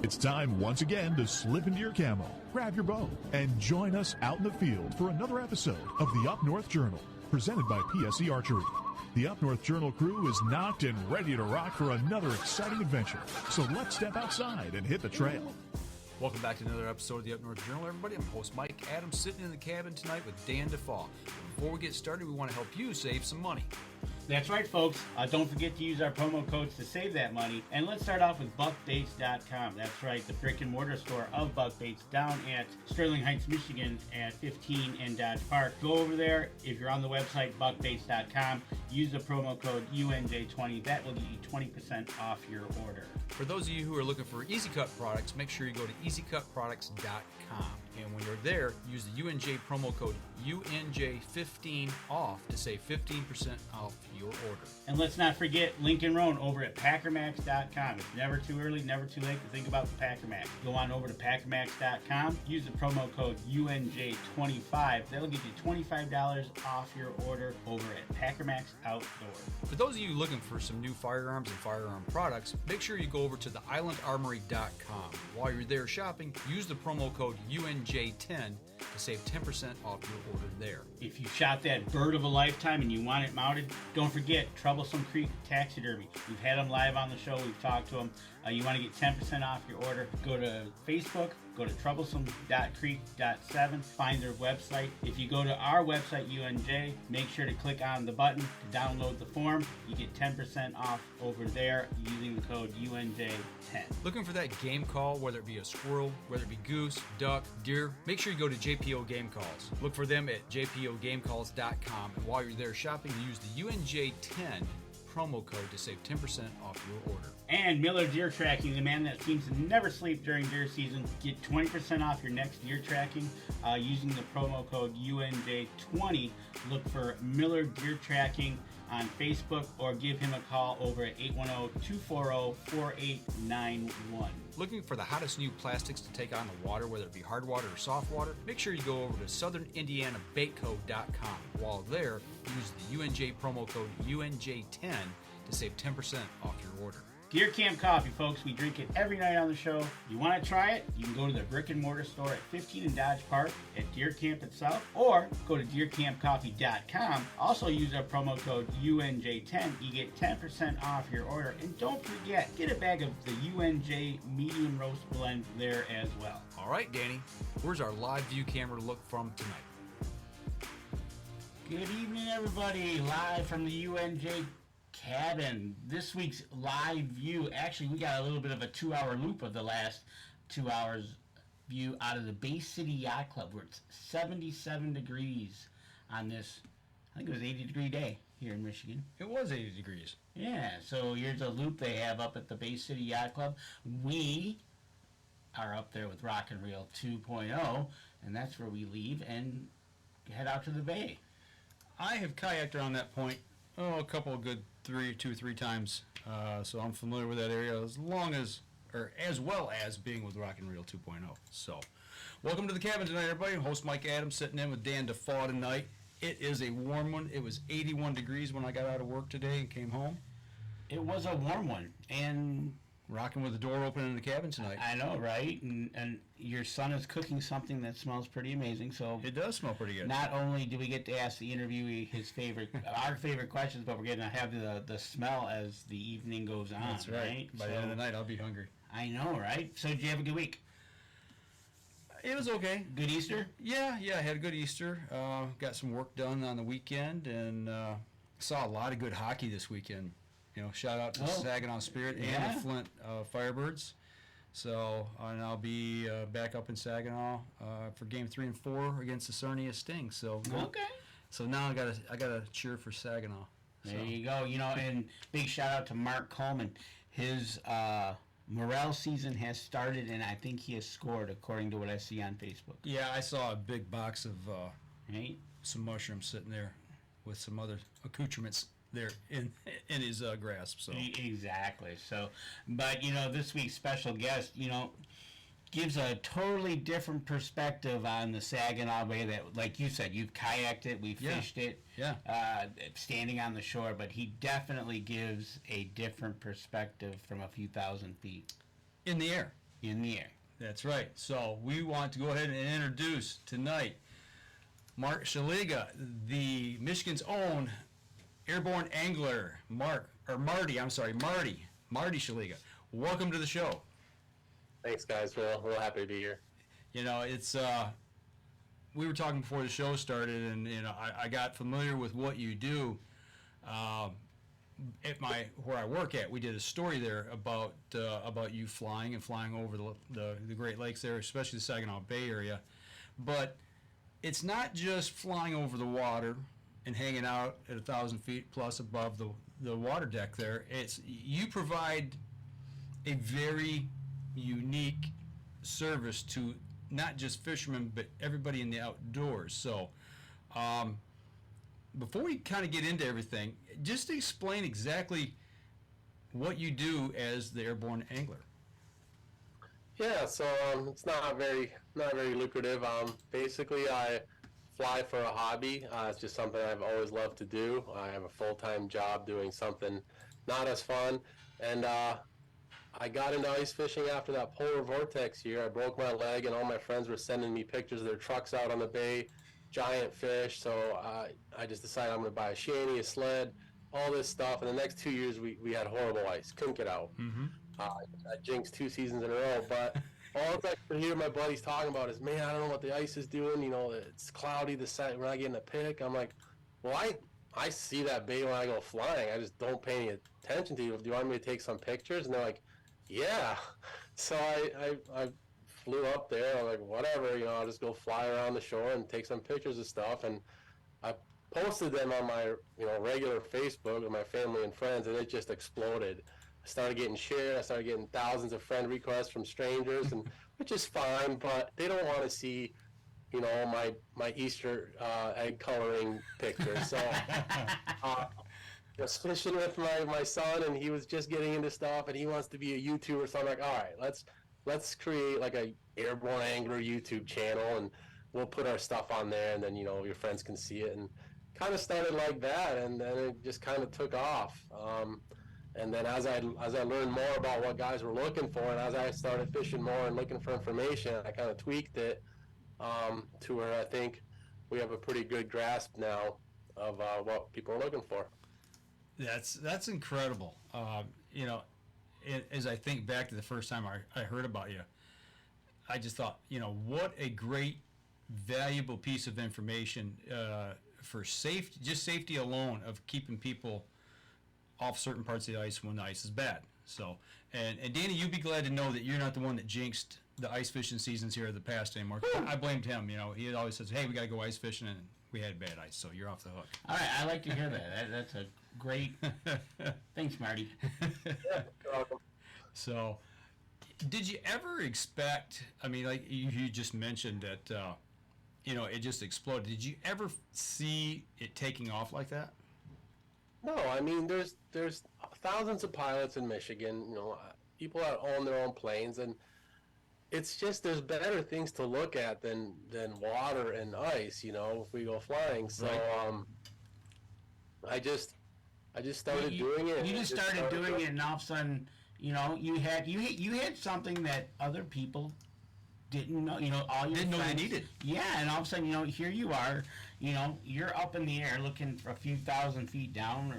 It's time once again to slip into your camo, grab your bow, and join us out in the field for another episode of the Up North Journal, presented by PSE Archery. The Up North Journal crew is knocked and ready to rock for another exciting adventure. So let's step outside and hit the trail. Welcome back to another episode of the Up North Journal, everybody. I'm host Mike Adams, sitting in the cabin tonight with Dan DeFaw. Before we get started, we want to help you save some money. That's right, folks. Don't forget to use our promo codes to save that money. And let's start off with buckbaits.com. That's right, the brick and mortar store of Buck Baits down at Sterling Heights, Michigan at 15 and Dodge Park. Go over there. If you're on the website, buckbaits.com, use the promo code UNJ20. That will get you 20% off your order. For those of you who are looking for Easy Cut products, make sure you go to easycutproducts.com. And when you're there, use the UNJ promo code UNJ15 off to save 15% off your order. And let's not forget Lincoln Roan over at packermax.com. It's never too early, never too late to think about the Packer Max. Go on over to packermax.com, use the promo code UNJ25. That'll get you $25 off your order over at Packer Max Outdoors. For those of you looking for some new firearms and firearm products, make sure you go over to theislandarmory.com. While you're there shopping, use the promo code UNJ10 to save 10% off your order there. If you shot that bird of a lifetime and you want it mounted, don't forget Troublesome Creek Taxidermy. We've had them live on the show. We've talked to them. You want to get 10% off your order, go to Facebook, go to troublesome.creek.7, find their website. If you go to our website, UNJ, make sure to click on the button to download the form. You get 10% off over there using the code UNJ10. Looking for that game call, whether it be a squirrel, whether it be goose, duck, deer, make sure you go to JPO Game Calls. Look for them at jpogamecalls.com, and while you're there shopping, use the UNJ10 promo code to save 10% off your order. And Miller Deer Tracking, the man that seems to never sleep during deer season. Get 20% off your next deer tracking using the promo code UNJ20. Look for Miller Deer Tracking on Facebook or give him a call over at 810-240-4891. Looking for the hottest new plastics to take on the water, whether it be hard water or soft water? Make sure you go over to southernindianabaitco.com. While there, use the UNJ promo code UNJ10 to save 10% off your order. Deer Camp Coffee, folks. We drink it every night on the show. You want to try it? You can go to the brick and mortar store at 15 and Dodge Park at Deer Camp itself, or go to deercampcoffee.com. Also use our promo code UNJ10. You get 10% off your order. And don't forget, get a bag of the UNJ medium roast blend there as well. All right, Danny, where's our live view camera look from tonight? Good evening, everybody. Live from the UNJ cabin. This week's live view, actually we got a little bit of a 2-hour loop of the last 2 hours view out of the Bay City Yacht Club, where it's 77 degrees on this, I think it was 80-degree day here in Michigan. It was 80 degrees. Yeah, so here's a loop they have up at the Bay City Yacht Club. We are up there with Rock and Reel 2.0, and that's where we leave and head out to the bay. I have kayaked around that point a couple of good two or three times, so I'm familiar with that area as well as being with Rock and Reel 2.0. So, welcome to the cabin tonight, everybody. Host Mike Adams sitting in with Dan DeFaw tonight. It is a warm one. It was 81 degrees when I got out of work today and came home. It was a warm one, and rocking with the door open in the cabin tonight. I know, right? And your son is cooking something that smells pretty amazing. So it does smell pretty good. Not only do we get to ask the interviewee our favorite questions, but we're going to have the smell as the evening goes on. That's right. By the end of the night, I'll be hungry. I know, right? So did you have a good week? It was okay. Good Easter? Yeah, I had a good Easter. Got some work done on the weekend, and saw a lot of good hockey this weekend. You know, shout out to Saginaw Spirit and the Flint Firebirds. So, and I'll be back up in Saginaw for Game 3 and 4 against the Sarnia Sting. So, So now I gotta cheer for Saginaw. There you go. You know, and big shout out to Mark Coleman. His Morel season has started, and I think he has scored, according to what I see on Facebook. Yeah, I saw a big box of some mushrooms sitting there with some other accoutrements there in his grasp. So exactly. So, but you know, this week's special guest, you know, gives a totally different perspective on the Saginaw Bay. That, like you said, you've kayaked it, we fished it, standing on the shore. But he definitely gives a different perspective from a few thousand feet in the air. in the air. That's right. So we want to go ahead and introduce tonight Marty Szeliga, the Michigan's own Airborne Angler, Marty Szeliga. Welcome to the show. Thanks, guys. Real happy to be here. You know, it's we were talking before the show started, and I got familiar with what you do. At where I work at, we did a story there about you flying over the Great Lakes there, especially the Saginaw Bay area. But it's not just flying over the water and hanging out at 1,000 feet plus above the water deck there. It's you provide a very unique service to not just fishermen but everybody in the outdoors. So before we kind of get into everything, just explain exactly what you do as the Airborne Angler. Yeah, so it's not very lucrative. Basically, I fly for a hobby. It's just something I've always loved to do. I have a full-time job doing something not as fun, and I got into ice fishing after that polar vortex year. I broke my leg, and all my friends were sending me pictures of their trucks out on the bay, giant fish. So I just decided I'm going to buy a shanty, a sled, all this stuff. And the next 2 years, we had horrible ice. Couldn't get out. Mm-hmm. I jinxed 2 seasons in a row. But all I could hear my buddies talking about is, man, I don't know what the ice is doing. You know, it's cloudy. We're not getting a pick. I'm like, well, I see that bay when I go flying. I just don't pay any attention to it. Do you want me to take some pictures? And they're like, yeah. So I flew up there. I'm like, whatever, I'll just go fly around the shore and take some pictures of stuff. And I posted them on my, regular Facebook with my family and friends, and it just exploded. I started getting shared. I started getting thousands of friend requests from strangers, and which is fine, but they don't want to see, my Easter egg coloring pictures. So I was fishing with my son, and he was just getting into stuff, and he wants to be a YouTuber. So I'm like, all right, let's create like a Airborne Angler YouTube channel, and we'll put our stuff on there, and then your friends can see it. And kind of started like that, and then it just kind of took off. And then as I learned more about what guys were looking for, and as I started fishing more and looking for information, I kind of tweaked it to where I think we have a pretty good grasp now of what people are looking for. That's incredible. As I think back to the first time I heard about you, I just thought, what a great, valuable piece of information for safety, just safety alone of keeping people off certain parts of the ice when the ice is bad. So, and Danny, you'd be glad to know that you're not the one that jinxed the ice fishing seasons here of the past anymore. I blamed him. He always says, "Hey, we got to go ice fishing," and we had bad ice, so you're off the hook. All right, I like to hear that. That's a great. Thanks, Marty. Yeah, you're welcome. So, did you ever expect? I mean, like you just mentioned that, it just exploded. Did you ever see it taking off like that? No, I mean, there's thousands of pilots in Michigan, people that own their own planes, and it's just there's better things to look at than water and ice, if we go flying. So right. I just started doing it. You just started doing it, and all of a sudden, you had something that other people didn't know, all your didn't know friends, they needed. Yeah, and all of a sudden, here you are, you're up in the air looking for a few thousand feet down,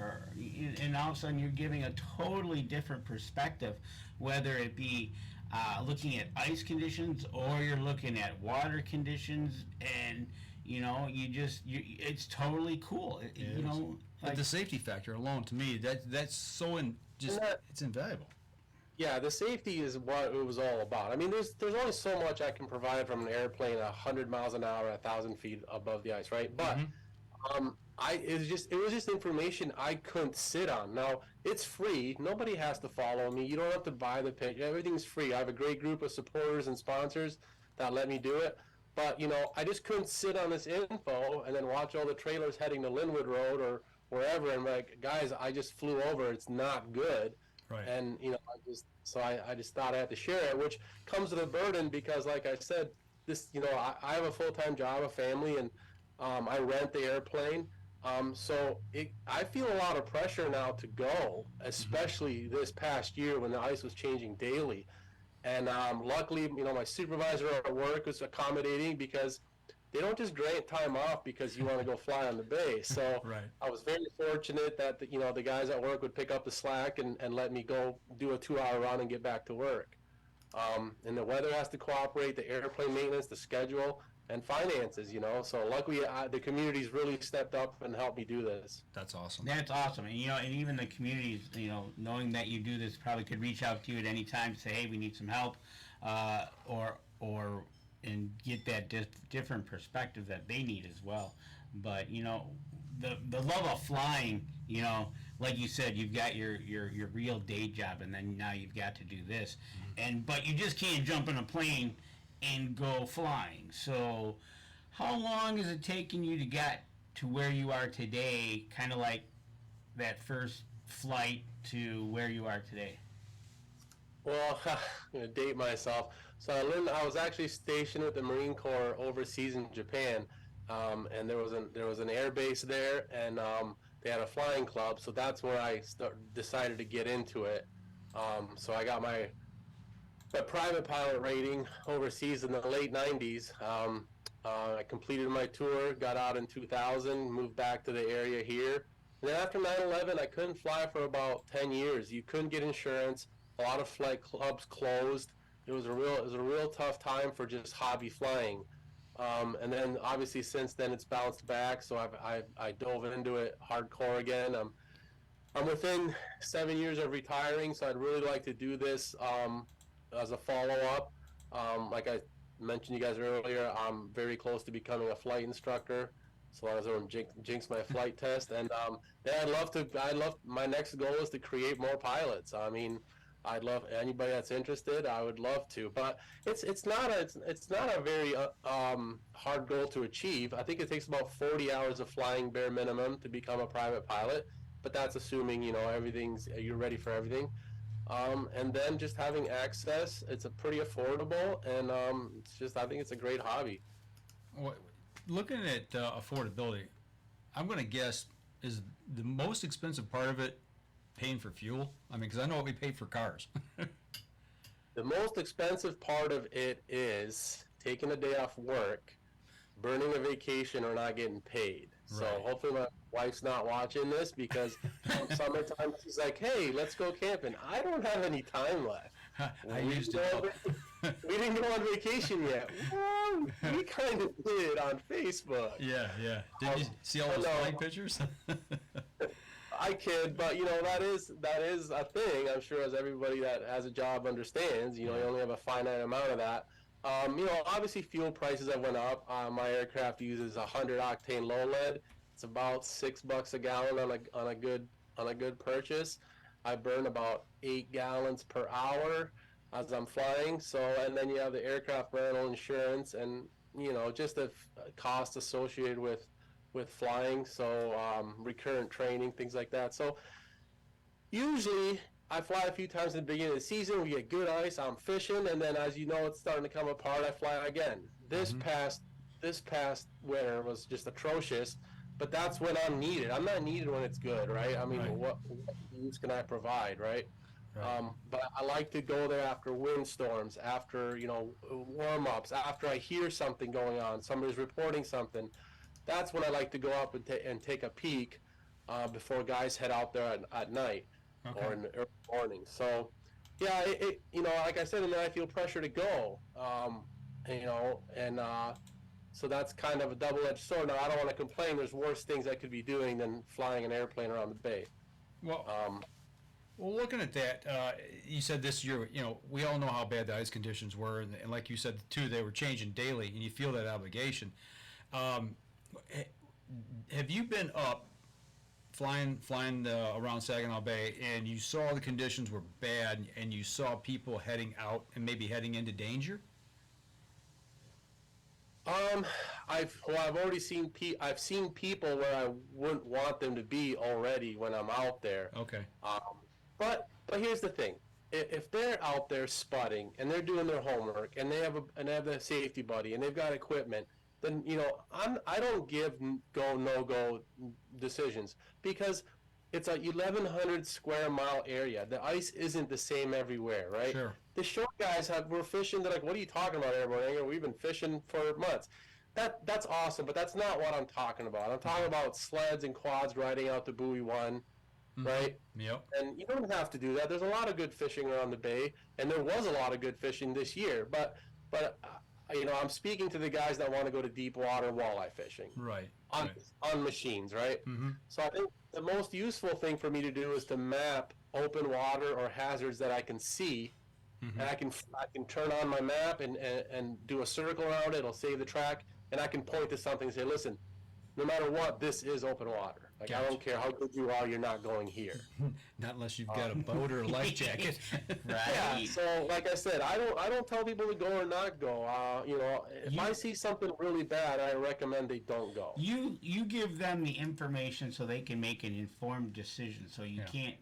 and all of a sudden you're giving a totally different perspective, whether it be looking at ice conditions or you're looking at water conditions, and it's totally cool. Like the safety factor alone, to me, that's so it's invaluable. Yeah, the safety is what it was all about. I mean, there's only so much I can provide from an airplane at 100 miles an hour, 1,000 feet above the ice, right? But it was just information I couldn't sit on. Now, it's free. Nobody has to follow me. You don't have to buy the picture. Everything's free. I have a great group of supporters and sponsors that let me do it. But, I just couldn't sit on this info and then watch all the trailers heading to Linwood Road or wherever and be like, guys, I just flew over. It's not good. Right. And, I just thought I had to share it, which comes with a burden because, like I said, I have a full-time job, a family, and I rent the airplane. So I feel a lot of pressure now to go, especially this past year when the ice was changing daily. And luckily, my supervisor at work was accommodating because they don't just grant time off because you want to go fly on the bay. So Right. I was very fortunate that the guys at work would pick up the slack and let me go do a 2-hour run and get back to work. And the weather has to cooperate, the airplane maintenance, the schedule, and finances. So luckily the community's really stepped up and helped me do this. That's awesome. That's awesome. And and even the communities, knowing that you do this, probably could reach out to you at any time to say, hey, we need some help, or and get that different perspective that they need as well. But the love of flying, like you said, you've got your real day job, and then now you've got to do this, but you just can't jump in a plane and go flying. So how long is it taking you to get to where you are today, kind of like that first flight to where you are today? Well, I'm going to date myself. So I was actually stationed with the Marine Corps overseas in Japan, and there was an air base there, and they had a flying club, so that's where I decided to get into it. So I got my private pilot rating overseas in the late 90s. I completed my tour, got out in 2000, moved back to the area here. And then after 9/11, I couldn't fly for about 10 years. You couldn't get insurance. A lot of flight clubs closed. It was a real tough time for just hobby flying. And then obviously since then it's bounced back. So I dove into it hardcore again. I'm within 7 years of retiring, so I'd really like to do this as a follow-up. Like I mentioned you guys earlier, I'm very close to becoming a flight instructor, so long as I don't jinx my flight test. And my next goal is to create more pilots. I mean, I'd love anybody that's interested. I would love to, but it's not a very hard goal to achieve. I think it takes about 40 hours of flying bare minimum to become a private pilot, but that's assuming you're ready for everything. And then just having access, it's a pretty affordable, and I think it's a great hobby. Well, looking at affordability, I'm going to guess is the most expensive part of it paying for fuel? I mean, because I know what we pay for cars. The most expensive part of it is taking a day off work, burning a vacation, or not getting paid. So Right. hopefully my wife's not watching this, because summertime she's like, hey, let's go camping. I don't have any time left. I used to. We didn't go on vacation yet. Well, we kind of did on Facebook. Yeah. Did you see all those no. flying pictures? I kid, but that is a thing. I'm sure, as everybody that has a job understands. You only have a finite amount of that. Obviously fuel prices have went up. My aircraft uses 100 octane low lead. It's about $6 a gallon on a good purchase. I burn about 8 gallons per hour as I'm flying. So, and then you have the aircraft rental insurance, and just the cost associated with flying. So recurrent training, things like that. So usually I fly a few times in the beginning of the season. We get good ice. I'm fishing, and then as it's starting to come apart. I fly again. This past winter was just atrocious, but that's when I'm needed. I'm not needed when it's good, right? I mean, Right. what use can I provide, right? Right. But I like to go there after windstorms, after warm-ups, after I hear something going on, somebody's reporting something. That's when I like to go up and take a peek before guys head out there at night. Okay. Or in the early morning. So, yeah, like I said, and then I feel pressure to go, so that's kind of a double-edged sword. Now, I don't want to complain. There's worse things I could be doing than flying an airplane around the bay. Well, looking at that, you said this year, we all know how bad the ice conditions were, and like you said, too, they were changing daily, and you feel that obligation. Have you been up flying around Saginaw Bay, and you saw the conditions were bad, and you saw people heading out and maybe heading into danger? I've already seen I've seen people where I wouldn't want them to be already when I'm out there. Okay. But here's the thing: if they're out there spotting and they're doing their homework and they have the safety buddy and they've got equipment, then I don't give go no go decisions, because it's a 1,100 square mile area. The ice isn't the same everywhere, right? Sure. The short guys we're fishing. They're like, what are you talking about, Airborne Angler? We've been fishing for months. That's awesome, but that's not what I'm talking about. I'm talking about sleds and quads riding out to Buoy 1, right? Yep. And you don't have to do that. There's a lot of good fishing around the bay, and there was a lot of good fishing this year. But I'm speaking to the guys that want to go to deep water walleye fishing. Right. On machines, right? Mm-hmm. So I think the most useful thing for me to do is to map open water or hazards that I can see, and I can turn on my map and do a circle around it. It'll save the track, and I can point to something and say, listen, no matter what, this is open water. Like, Gotcha. I don't care how good you are, you're not going here. Not unless you've got a boat or a life jacket. Right. Yeah. So, like I said, I don't tell people to go or not go. If I see something really bad, I recommend they don't go. You give them the information so they can make an informed decision. So you can't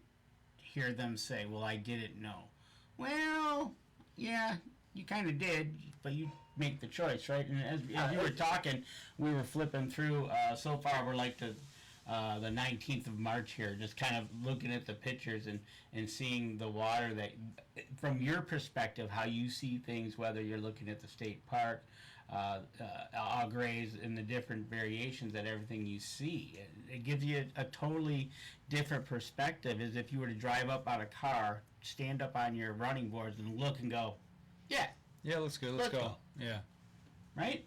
hear them say, "Well, I didn't know." Well, yeah, you kind of did, but you make the choice, right? And as you were talking, we were flipping through. So far, we're like the 19th of March here, just kind of looking at the pictures and seeing the water that, from your perspective, how you see things, whether you're looking at the state park, all grays, and the different variations that everything you see. It gives you a totally different perspective as if you were to drive up on a car, stand up on your running boards and look and go, yeah. Yeah, let's go. Let's go. Yeah. Right?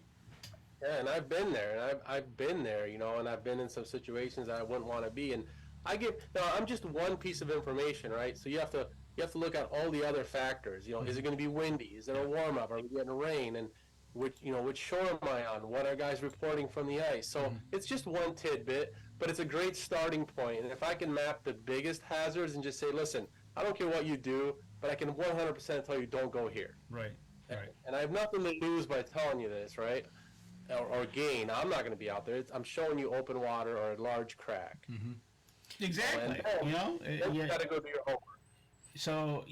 Yeah, and I've been there, and I've been there, and I've been in some situations that I wouldn't want to be. And I'm just one piece of information, right? So you have to look at all the other factors. Is it going to be windy? Is there a warm up? Are we getting rain? And which shore am I on? What are guys reporting from the ice? So it's just one tidbit, but it's a great starting point. And if I can map the biggest hazards and just say, listen, I don't care what you do, but I can 100% tell you don't go here. Right. And I have nothing to lose by telling you this, right? Or gain. I'm not going to be out there. I'm showing you open water or a large crack. Exactly. And you got to go do your homework. So,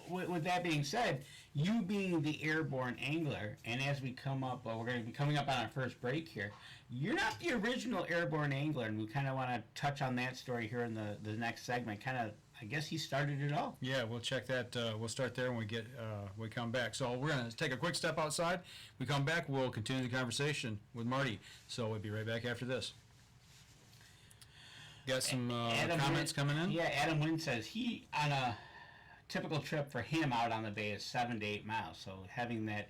with that being said, you being the airborne angler, and as we come up, we're going to be coming up on our first break here, you're not the original airborne angler, and we kind of want to touch on that story here in the next segment. I guess he started it all. Yeah, we'll check that. We'll start there when we come back. So we're going to take a quick step outside. We come back, we'll continue the conversation with Marty. So we'll be right back after this. Got some comments coming in? Yeah, Adam Wynn says he, on a typical trip for him out on the bay, is 7 to 8 miles. So having that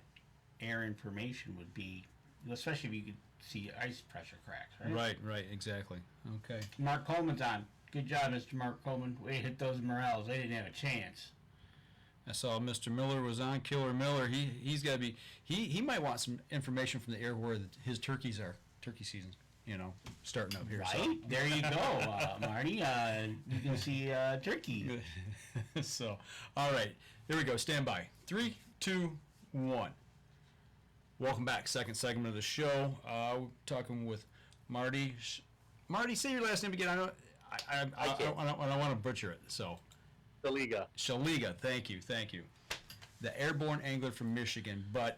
air information would be, especially if you could see ice pressure cracks, right? Right, exactly. Okay. Mark Coleman's on. Good job, Mr. Mark Coleman. Way to hit those morels. They didn't have a chance. I saw Mr. Miller was on. Killer Miller. He's got to be. He might want some information from the air where his turkeys are. Turkey season, starting up here. Right So. there you go, Marty. You can see turkey. So, all right, here we go. Stand by. 3, 2, 1. Welcome back. Second segment of the show. We're talking with Marty. Marty, say your last name again. I know. I don't want to butcher it. So. Szeliga. Thank you. The Airborne Angler from Michigan, but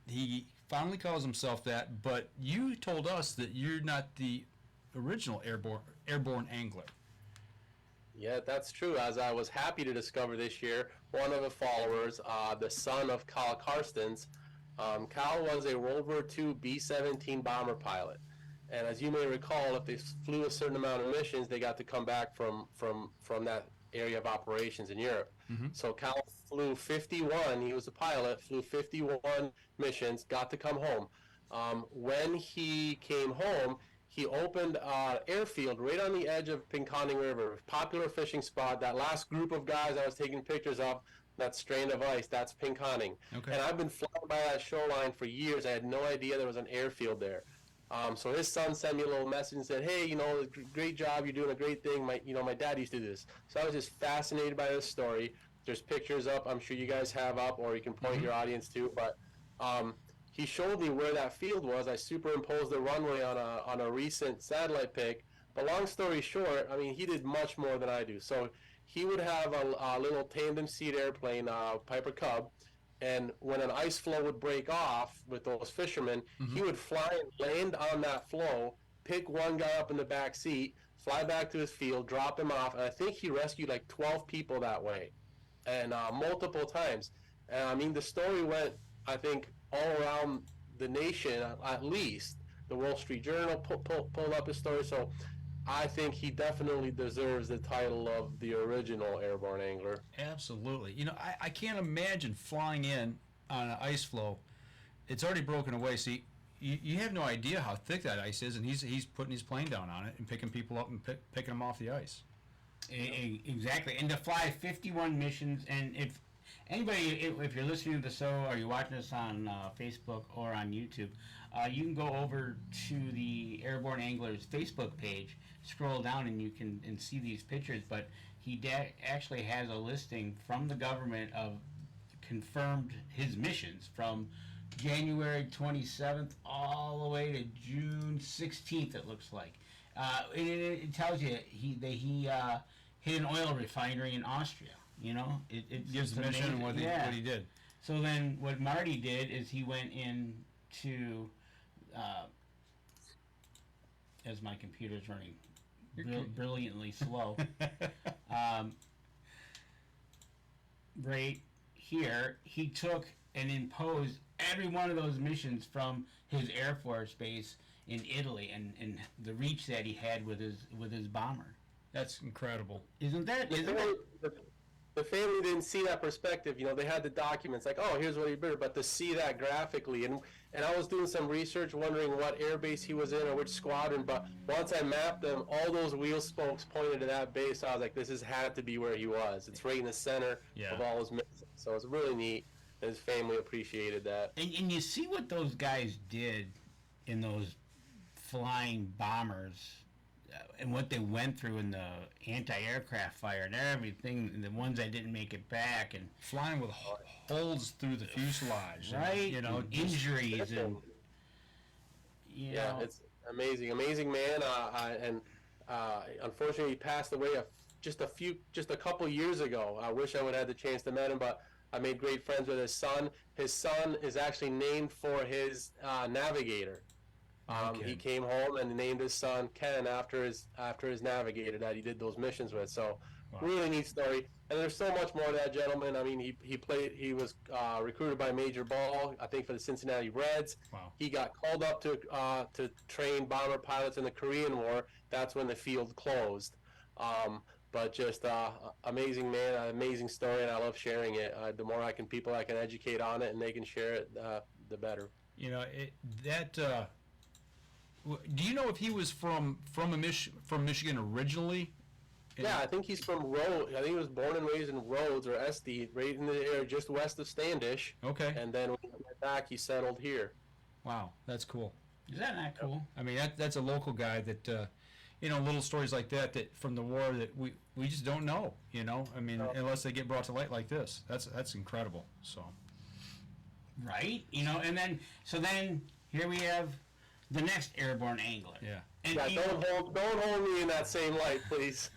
he finally calls himself that. But you told us that you're not the original Airborne Angler. Yeah, that's true. As I was happy to discover this year, one of the followers, the son of Kyle Karstens, Kyle was a World War II B-17 bomber pilot. And as you may recall, if they flew a certain amount of missions, they got to come back from that area of operations in Europe. So Cal flew 51. He was a pilot, flew 51 missions, got to come home. When he came home, he opened an airfield right on the edge of Pinconning River, popular fishing spot. That last group of guys I was taking pictures of, that strand of ice, that's Pinconning. Okay. And I've been flying by that shoreline for years. I had no idea there was an airfield there. So his son sent me a little message and said, hey, great job, you're doing a great thing. My dad used to do this. So I was just fascinated by this story. There's pictures up, I'm sure you guys have up, or you can point your audience to. But he showed me where that field was. I superimposed the runway on a recent satellite pic. But long story short, he did much more than I do. So he would have a little tandem seat airplane, Piper Cub. And when an ice floe would break off with those fishermen, he would fly and land on that floe, pick one guy up in the back seat, fly back to his field, drop him off, and I think he rescued like 12 people that way, and multiple times. And I mean, the story went, I think, all around the nation, at least. The Wall Street Journal pulled up his story, so I think he definitely deserves the title of the original airborne angler. Absolutely. You know, I can't imagine flying in on an ice floe. It's already broken away. See, you have no idea how thick that ice is, and he's putting his plane down on it and picking people up and picking them off the ice. Exactly. And to fly 51 missions, and if anybody, if you're listening to the show or you're watching us on Facebook or on YouTube, you can go over to the Airborne Anglers Facebook page, scroll down, and you can see these pictures. But he actually has a listing from the government of confirmed his missions from January 27th all the way to June 16th. It looks like. It tells you he hit an oil refinery in Austria. You know, it gives the mission and what he did. So then, what Marty did is he went into, as my computer's running brilliantly slow, right here, he took and imposed every one of those missions from his Air Force base in Italy, and the reach that he had with his bomber. That's incredible. Isn't that? The family didn't see that perspective. You know, they had the documents like, oh, here's what he did, but to see that graphically, and I was doing some research wondering what air base he was in or which squadron, but once I mapped them, all those wheel spokes pointed to that base. So I was like, this had to be where he was. It's right in the center of all his missions. So it's really neat. His family appreciated that. And you see what those guys did in those flying bombers, and what they went through in the anti-aircraft fire and everything, and the ones that didn't make it back, and flying with holes through the fuselage, right? And, you know, injuries and it's amazing man. And unfortunately, he passed away just a couple years ago. I wish I would have had the chance to meet him, but I made great friends with his son. His son is actually named for his navigator. He came home and named his son Ken after his navigator that he did those missions with. So, really neat story. And there's so much more to that gentleman. I mean, he was recruited by Major Ball, I think, for the Cincinnati Reds. Wow. He got called up to train bomber pilots in the Korean War. That's when the field closed. But just amazing man, amazing story, and I love sharing it. The more people I can educate on it and they can share it, the better. You know, do you know if he was from Michigan originally? Yeah, I think he's from Rhodes. I think he was born and raised in Rhodes or Estee, right in the area just west of Standish. Okay. And then when he went back, he settled here. Wow, that's cool. Is that not cool? I mean, that's a local guy that, you know, little stories like that from the war that we just don't know. You know, I mean, unless they get brought to light like this. That's incredible. So. Right. You know, and then here we have the next airborne angler. Yeah. And don't hold me in that same light, please.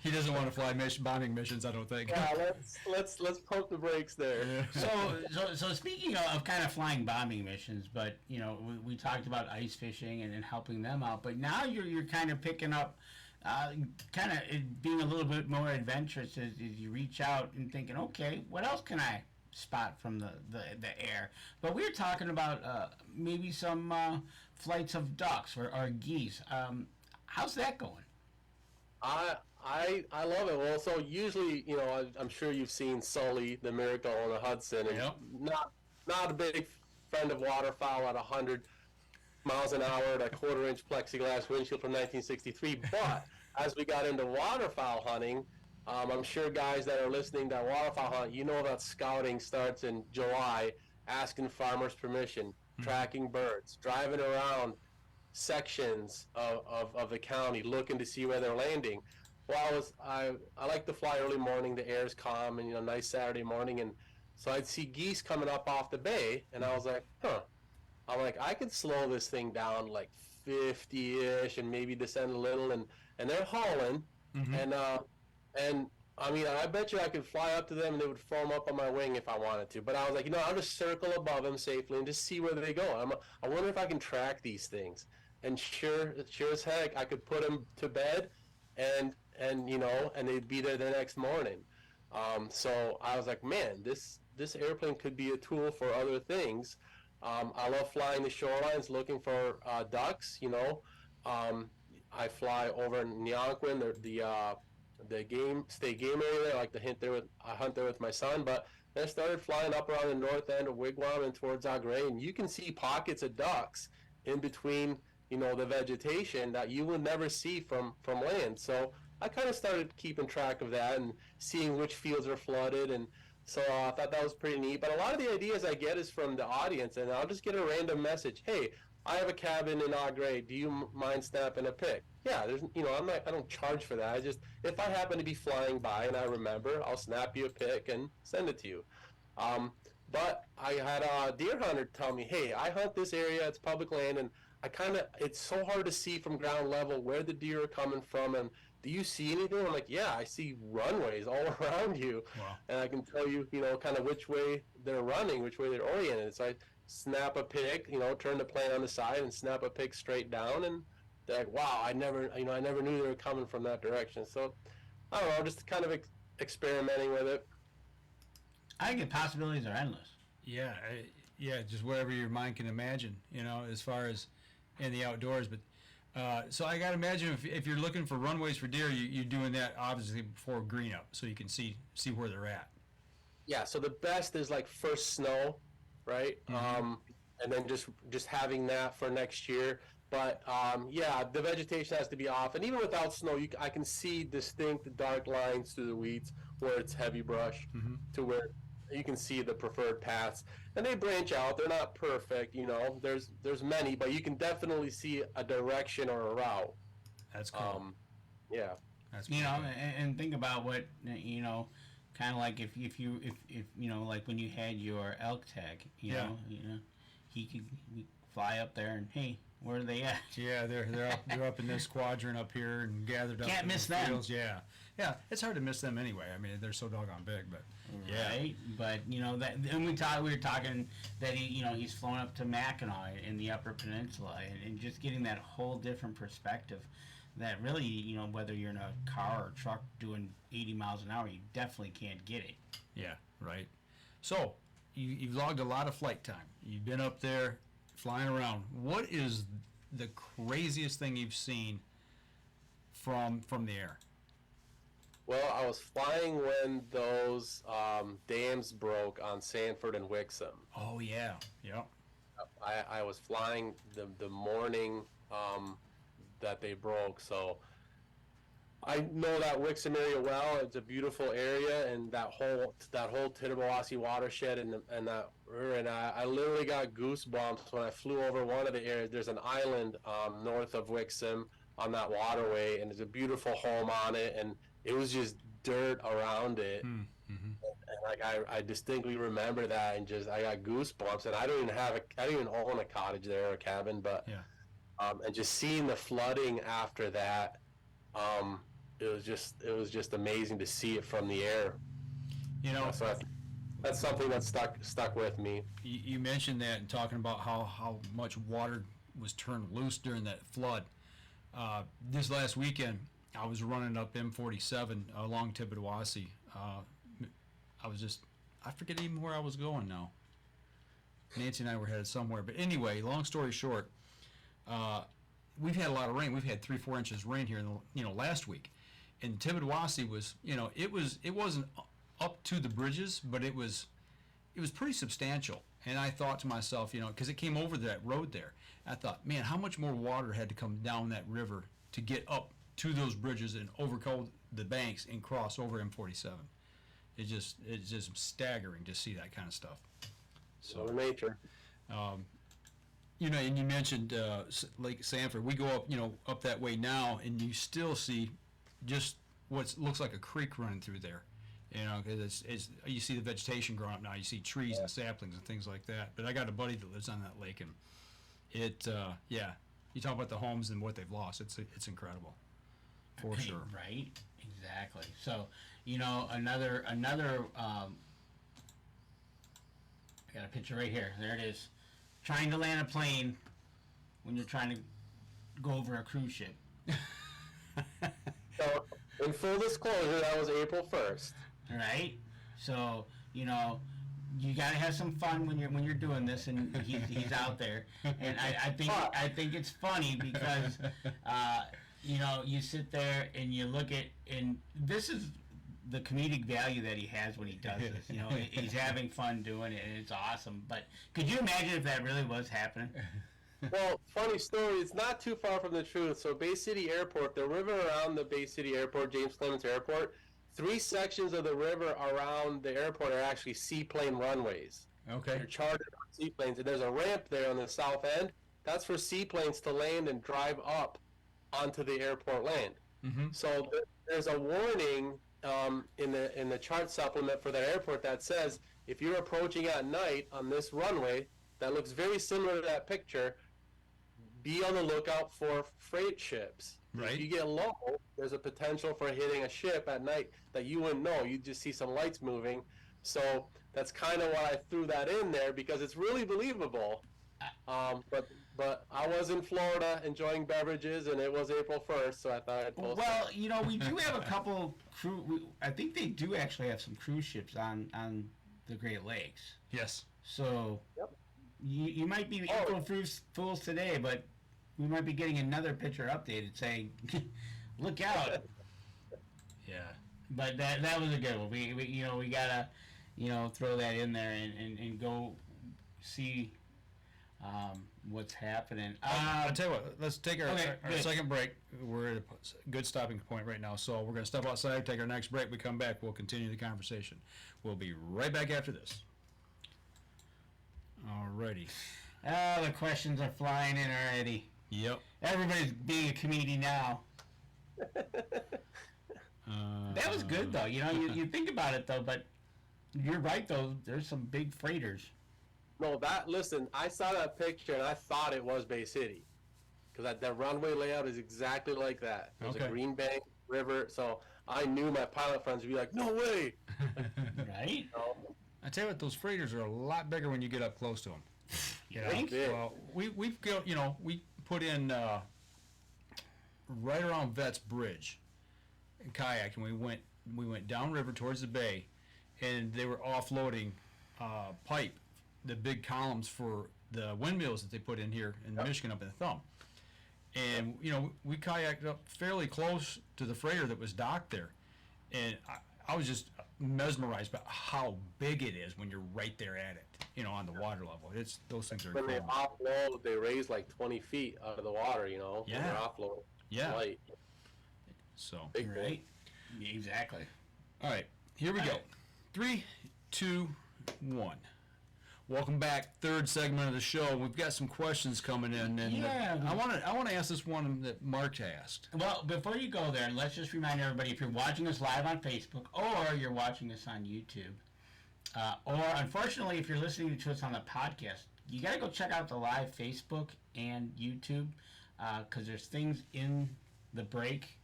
He doesn't want to fly bombing missions, I don't think. Yeah, let's pump the brakes there. Yeah. So speaking of kind of flying bombing missions, but you know, we talked about ice fishing and helping them out, but now you're kind of picking up, kind of being a little bit more adventurous as you reach out and thinking, okay, what else can I spot from the air? But we're talking about maybe some flights of ducks or geese. How's that going? I love it. Well, so usually, you know, I'm sure you've seen Sully, the Miracle on the Hudson, and not a big friend of waterfowl at 100 miles an hour at a quarter-inch plexiglass windshield from 1963. But as we got into waterfowl hunting, I'm sure guys that are listening that waterfowl hunt, you know that scouting starts in July, asking farmers permission, tracking birds, driving around sections of the county, looking to see where they're landing. Well, I like to fly early morning. The air's calm, and nice Saturday morning, and so I'd see geese coming up off the bay, and I was like, I'm like, I could slow this thing down like 50-ish, and maybe descend a little, and they're hauling, and I mean, I bet you I could fly up to them and they would foam up on my wing if I wanted to. But I was like, I'll just circle above them safely and just see where they go. I wonder if I can track these things. and sure as heck, I could put them to bed, and they'd be there the next morning. So I was like, man, this airplane could be a tool for other things. I love flying the shorelines, looking for ducks. I fly over in Neonquin, the state game area there. I like to hunt there with my son. But then I started flying up around the north end of Wigwam and towards Agre, and you can see pockets of ducks in between, the vegetation that you would never see from land. So I kind of started keeping track of that and seeing which fields are flooded, and so I thought that was pretty neat. But a lot of the ideas I get is from the audience, and I'll just get a random message. Hey, I have a cabin in Agre. Do you mind snapping a pic? Yeah, I don't charge for that. If I happen to be flying by and I remember, I'll snap you a pic and send it to you. But I had a deer hunter tell me, hey, I hunt this area. It's public land, and it's so hard to see from ground level where the deer are coming from, and do you see anything? I'm like, yeah, I see runways all around you. Wow. And I can tell you, kind of which way they're running, which way they're oriented. So I snap a pic, turn the plane on the side and snap a pic straight down, and they're like, wow, I never knew they were coming from that direction. So I don't know, just kind of experimenting with it. I think the possibilities are endless. Yeah, just whatever your mind can imagine, as far as in the outdoors. But so I got to imagine if you're looking for runways for deer, you're doing that obviously before green up, so you can see where they're at. Yeah, so the best is like first snow, right? Mm-hmm. And then just having that for next year. But the vegetation has to be off, and even without snow, I can see distinct dark lines through the weeds where it's heavy brush, mm-hmm. to where you can see the preferred paths, and they branch out. They're not perfect, There's many, but you can definitely see a direction or a route. That's cool. Yeah. That's cool. And think about what kind of like if like when you had your elk tag, you know, he could fly up there and hey, where are they at? Yeah, they're up in this quadrant up here and gathered up. Can't miss them. Fields. Yeah, it's hard to miss them anyway. I mean, they're so doggone big, but right. But that, and we were talking that he's flown up to Mackinac in the Upper Peninsula, and just getting that whole different perspective. That really, whether you're in a car or truck doing 80 miles an hour, you definitely can't get it. Yeah, right. So you've logged a lot of flight time. You've been up there flying around. What is the craziest thing you've seen from the air? Well, I was flying when those dams broke on Sanford and Wixom. Oh yeah, yep. I was flying the morning that they broke, so I know that Wixom area well. It's a beautiful area, and that whole Tittabawassee watershed and that river, and I literally got goosebumps when I flew over one of the areas. There's an island north of Wixom on that waterway, and there's a beautiful home on it, and it was just dirt around it. Mm-hmm. And I distinctly remember that, and I got goosebumps. And I don't even own a cottage there or a cabin, but and just seeing the flooding after that, it was just amazing to see it from the air. So that's something that stuck with me. You mentioned that and talking about how much water was turned loose during that flood. This last weekend, I was running up M47 along Tittabawassee. I forget even where I was going now. Nancy and I were headed somewhere. But anyway, long story short, we've had a lot of rain. We've had 3-4 inches of rain here last week. And Tittabawassee was, it wasn't up to the bridges, but it was pretty substantial. And I thought to myself, because it came over that road there, I thought, man, how much more water had to come down that river to get up to those bridges and overcome the banks and cross over M47. It's just staggering to see that kind of stuff. So nature. And you mentioned Lake Sanford. We go up, up that way now, and you still see just what looks like a creek running through there. Because you see the vegetation growing up now. You see trees and saplings and things like that. But I got a buddy that lives on that lake, and you talk about the homes and what they've lost. It's incredible. For sure. Right, exactly. So, another I got a picture right here. There it is. Trying to land a plane when you're trying to go over a cruise ship. So, in full disclosure, that was April 1st. Right? So, you know, you gotta have some fun when you're doing this, and he's out there. And I think it's funny because you know, you sit there and you look at, and this is the comedic value that he has when he does this. You know, he's having fun doing it, and it's awesome. But could you imagine if that really was happening? Well, funny story, it's not too far from the truth. So Bay City Airport, the river around the Bay City Airport, James Clements Airport, 3 sections of the river around the airport are actually seaplane runways. Okay. They're chartered seaplanes, and there's a ramp there on the south end. That's for seaplanes to land and drive up onto the airport land. Mm-hmm. So there's a warning in the chart supplement for that airport that says if you're approaching at night on this runway that looks very similar to that picture, be on the lookout for freight ships. Right. If you get low, there's a potential for hitting a ship at night that you wouldn't know. You just see some lights moving. So that's kind of why I threw that in there, because it's really believable. But I was in Florida enjoying beverages, and it was April 1st, so I thought I'd post Well, it. you know, we do have a couple I think they do actually have some cruise ships on the Great Lakes. Yes. So Yep. you might be April Fools today, but we might be getting another picture updated saying, "Look out!" Yeah. But that was a good one. We gotta throw that in there and go see what's happening. I'll tell you what, let's take our good. second break. We're at a good stopping point right now, so we're going to step outside, take our next break. We come back, we'll continue the conversation. We'll be right back after this. Alrighty. The questions are flying in already. Yep. Everybody's being a comedian now. That was good, though. You know, you think about it, though, but you're right, though. There's some big freighters. No, listen, I saw that picture, and I thought it was Bay City. Because that runway layout is exactly like that. There's a green bank, river, so I knew my pilot friends would be like, "No way!" Right? I tell you what, those freighters are a lot bigger when you get up close to them. You think? Well, we've got, we put in right around Vets Bridge, and kayak, and we went downriver towards the bay, and they were offloading pipe, the big columns for the windmills that they put in here in Michigan up in the Thumb. And, we kayaked up fairly close to the freighter that was docked there. And I was just mesmerized by how big it is when you're right there at it, on the water level. Those things are When they incredible. offload, they raise like 20 feet out of the water, Yeah. when they're offload. Yeah. Light. So, Big Right? Exactly. all right, here we go. 3, 2, 1. Welcome back, third segment of the show. We've got some questions coming in, and Yeah. I want to ask this one that Mark asked. Well, before you go there, let's just remind everybody, if you're watching us live on Facebook or you're watching us on YouTube, or unfortunately, if you're listening to us on the podcast, you got to go check out the live Facebook and YouTube, because there's things in the break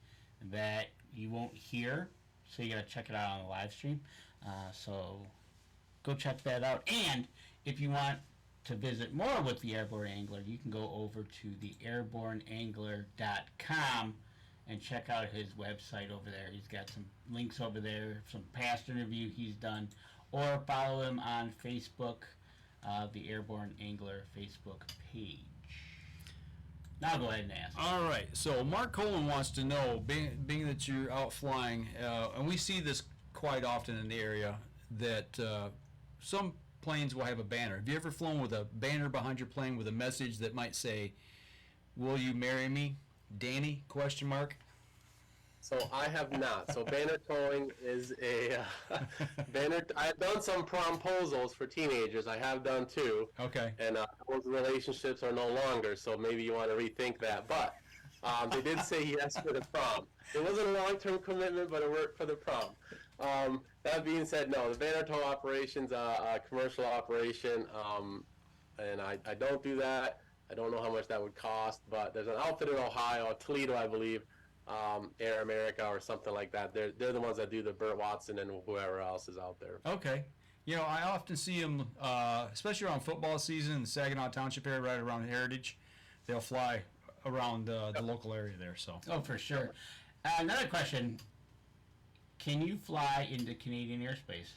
that you won't hear, so you got to check it out on the live stream. So go check that out. And if you want to visit more with the Airborne Angler, you can go over to the airborneangler.com and check out his website over there. He's got some links over there, some past interview he's done, or follow him on Facebook, the Airborne Angler Facebook page. Now go ahead and ask. All right, so Mark Coleman wants to know, being that you're out flying, and we see this quite often in the area, that some planes will have a banner. Have you ever flown with a banner behind your plane with a message that might say, "Will you marry me, Danny?" ? So I have not. So banner towing is a banner. I've done some promposals for teenagers. I have done too. Okay. And those relationships are no longer. So maybe you want to rethink that. But they did say yes for the prom. It wasn't a long-term commitment, but it worked for the prom. That being said, no, the banner tow operation's a commercial operation, and I don't do that. I don't know how much that would cost, but there's an outfit in Ohio, Toledo, I believe, Air America or something like that. They're the ones that do the Burt Watson and whoever else is out there. Okay. I often see them, especially around football season in the Saginaw Township area, right around Heritage. They'll fly around the local area there. So. Oh, for sure. Another question. Can you fly into Canadian airspace?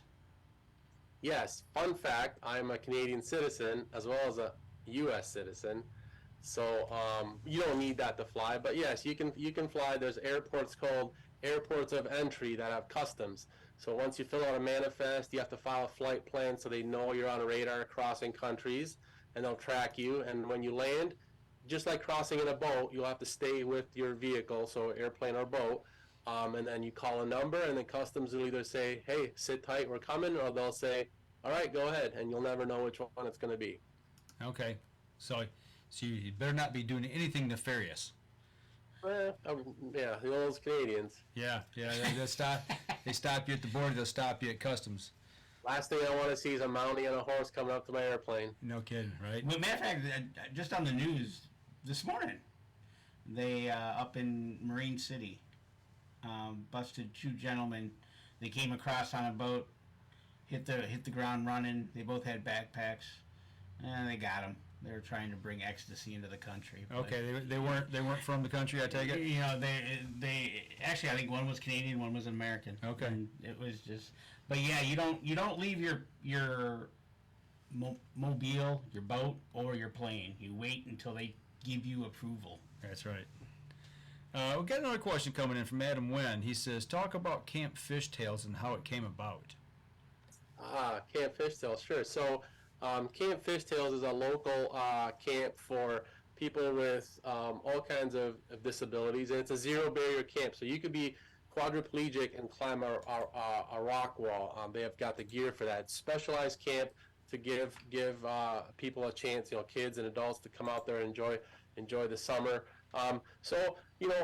Yes. Fun fact: I'm a Canadian citizen as well as a U.S. citizen, so you don't need that to fly. But yes, you can fly. There's airports called airports of entry that have customs. So once you fill out a manifest, you have to file a flight plan so they know you're on a radar crossing countries, and they'll track you. And when you land, just like crossing in a boat, you'll have to stay with your vehicle, so airplane or boat, and then you call a number, and then customs will either say, hey, sit tight, we're coming, or they'll say, all right, go ahead, and you'll never know which one it's going to be. Okay. So you better not be doing anything nefarious. Yeah, the old Canadians. Yeah. They stop you at the border. They'll stop you at customs. Last thing I want to see is a Mountie on a horse coming up to my airplane. No kidding, right? Well, matter of fact, just on the news this morning, they up in Marine City busted two gentlemen. They came across on a boat, hit the ground running. They both had backpacks, and they got them. They were trying to bring ecstasy into the country. Okay, they weren't from the country, I take it. You know, they actually, I think one was Canadian, one was American. Okay, and it was just, but yeah, you don't leave your mobile, your boat, or your plane. You wait until they give you approval. That's right. We've got another question coming in from Adam Wynn. He says, talk about Camp Fishtails and how it came about. Camp Fishtails, sure. So Camp Fishtails is a local camp for people with all kinds of disabilities, and it's a zero barrier camp. So you could be quadriplegic and climb a rock wall. They have got the gear for that. Specialized camp to give people a chance, kids and adults, to come out there and enjoy the summer. So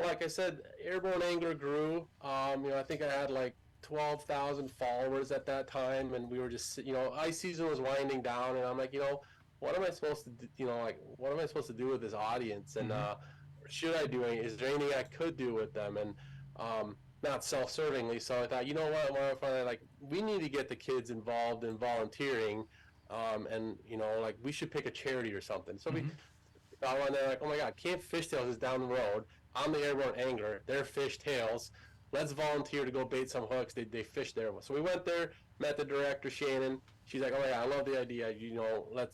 like I said, Airborne Angler grew. I think I had like 12,000 followers at that time, and we were just, ice season was winding down, and I'm like, what am I supposed to do? What am I supposed to do with this audience? And should I do anything? Is there anything I could do with them? And not self-servingly. So I thought, we need to get the kids involved in volunteering, and we should pick a charity or something. So we got on there, like, oh my God, Camp Fishtails is down the road. I'm the Airborne Angler. They're Fishtails. Let's volunteer to go bait some hooks. They fish there. So we went there, met the director, Shannon. She's like, oh yeah, I love the idea.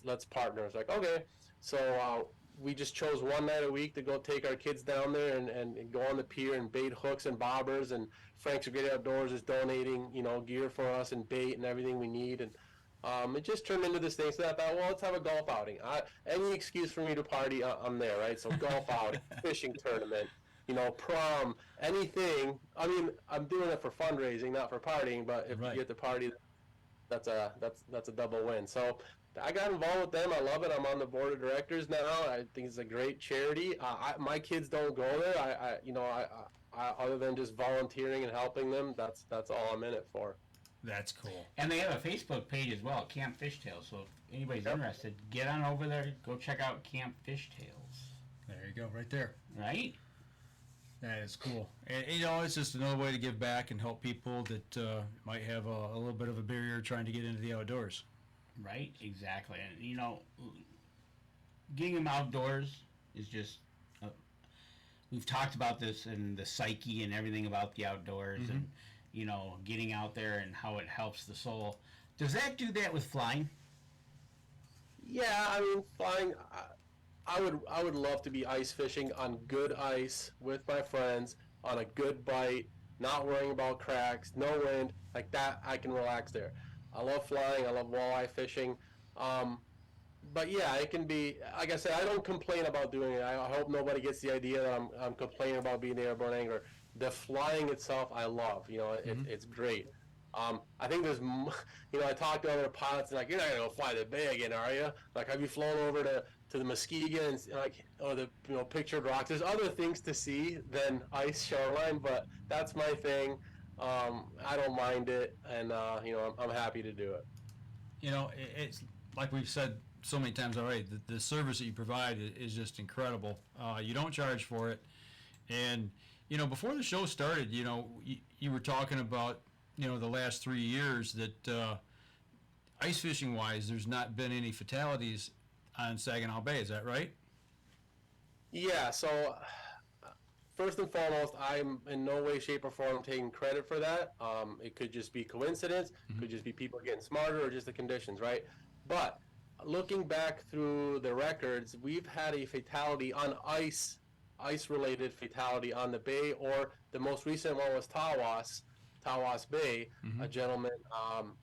Let's partner. I was like, okay. So we just chose one night a week to go take our kids down there and go on the pier and bait hooks and bobbers. And Frank's Great Outdoors is donating, gear for us and bait and everything we need. And it just turned into this thing. So I thought, well, let's have a golf outing. Any excuse for me to party, I'm there, right? So golf outing, fishing tournament, prom, anything. I mean, I'm doing it for fundraising, not for partying. But if you get to party, that's a double win. So I got involved with them. I love it. I'm on the board of directors now. I think it's a great charity. My kids don't go there. I other than just volunteering and helping them, that's all I'm in it for. That's cool. And they have a Facebook page as well, Camp Fishtails. So if anybody's interested, get on over there. Go check out Camp Fishtails. There you go, right there. Right? That is cool. And, it's just another way to give back and help people that might have a little bit of a barrier trying to get into the outdoors. Right, exactly. And, getting them outdoors is just, we've talked about this and the psyche and everything about the outdoors and, getting out there and how it helps the soul. Does that do that with flying? Yeah, I mean, flying, I would love to be ice fishing on good ice with my friends on a good bite, not worrying about cracks, no wind, like that. I can relax there. I love flying. I love walleye fishing. But yeah, it can be, like I said, I don't complain about doing it. I hope nobody gets the idea that I'm complaining about being the Airborne Angler. The flying itself, I love. It's great. I think there's, I talk to other pilots and like, you're not gonna go fly the Bay again, are you? Like, have you flown over to the Muskegon and or the pictured rocks? There's other things to see than ice shoreline, but that's my thing. I don't mind it, and I'm happy to do it. It's like we've said so many times already. The service that you provide is just incredible. You don't charge for it, and before the show started, you were talking about the last 3 years that ice fishing wise, there's not been any fatalities on Saginaw Bay. Is that right? Yeah, so first and foremost, I'm in no way, shape, or form taking credit for that. It could just be coincidence, could just be people getting smarter, or just the conditions, right? But looking back through the records, we've had a fatality on ice-related fatality on the bay, or the most recent one was Tawas Bay. A gentleman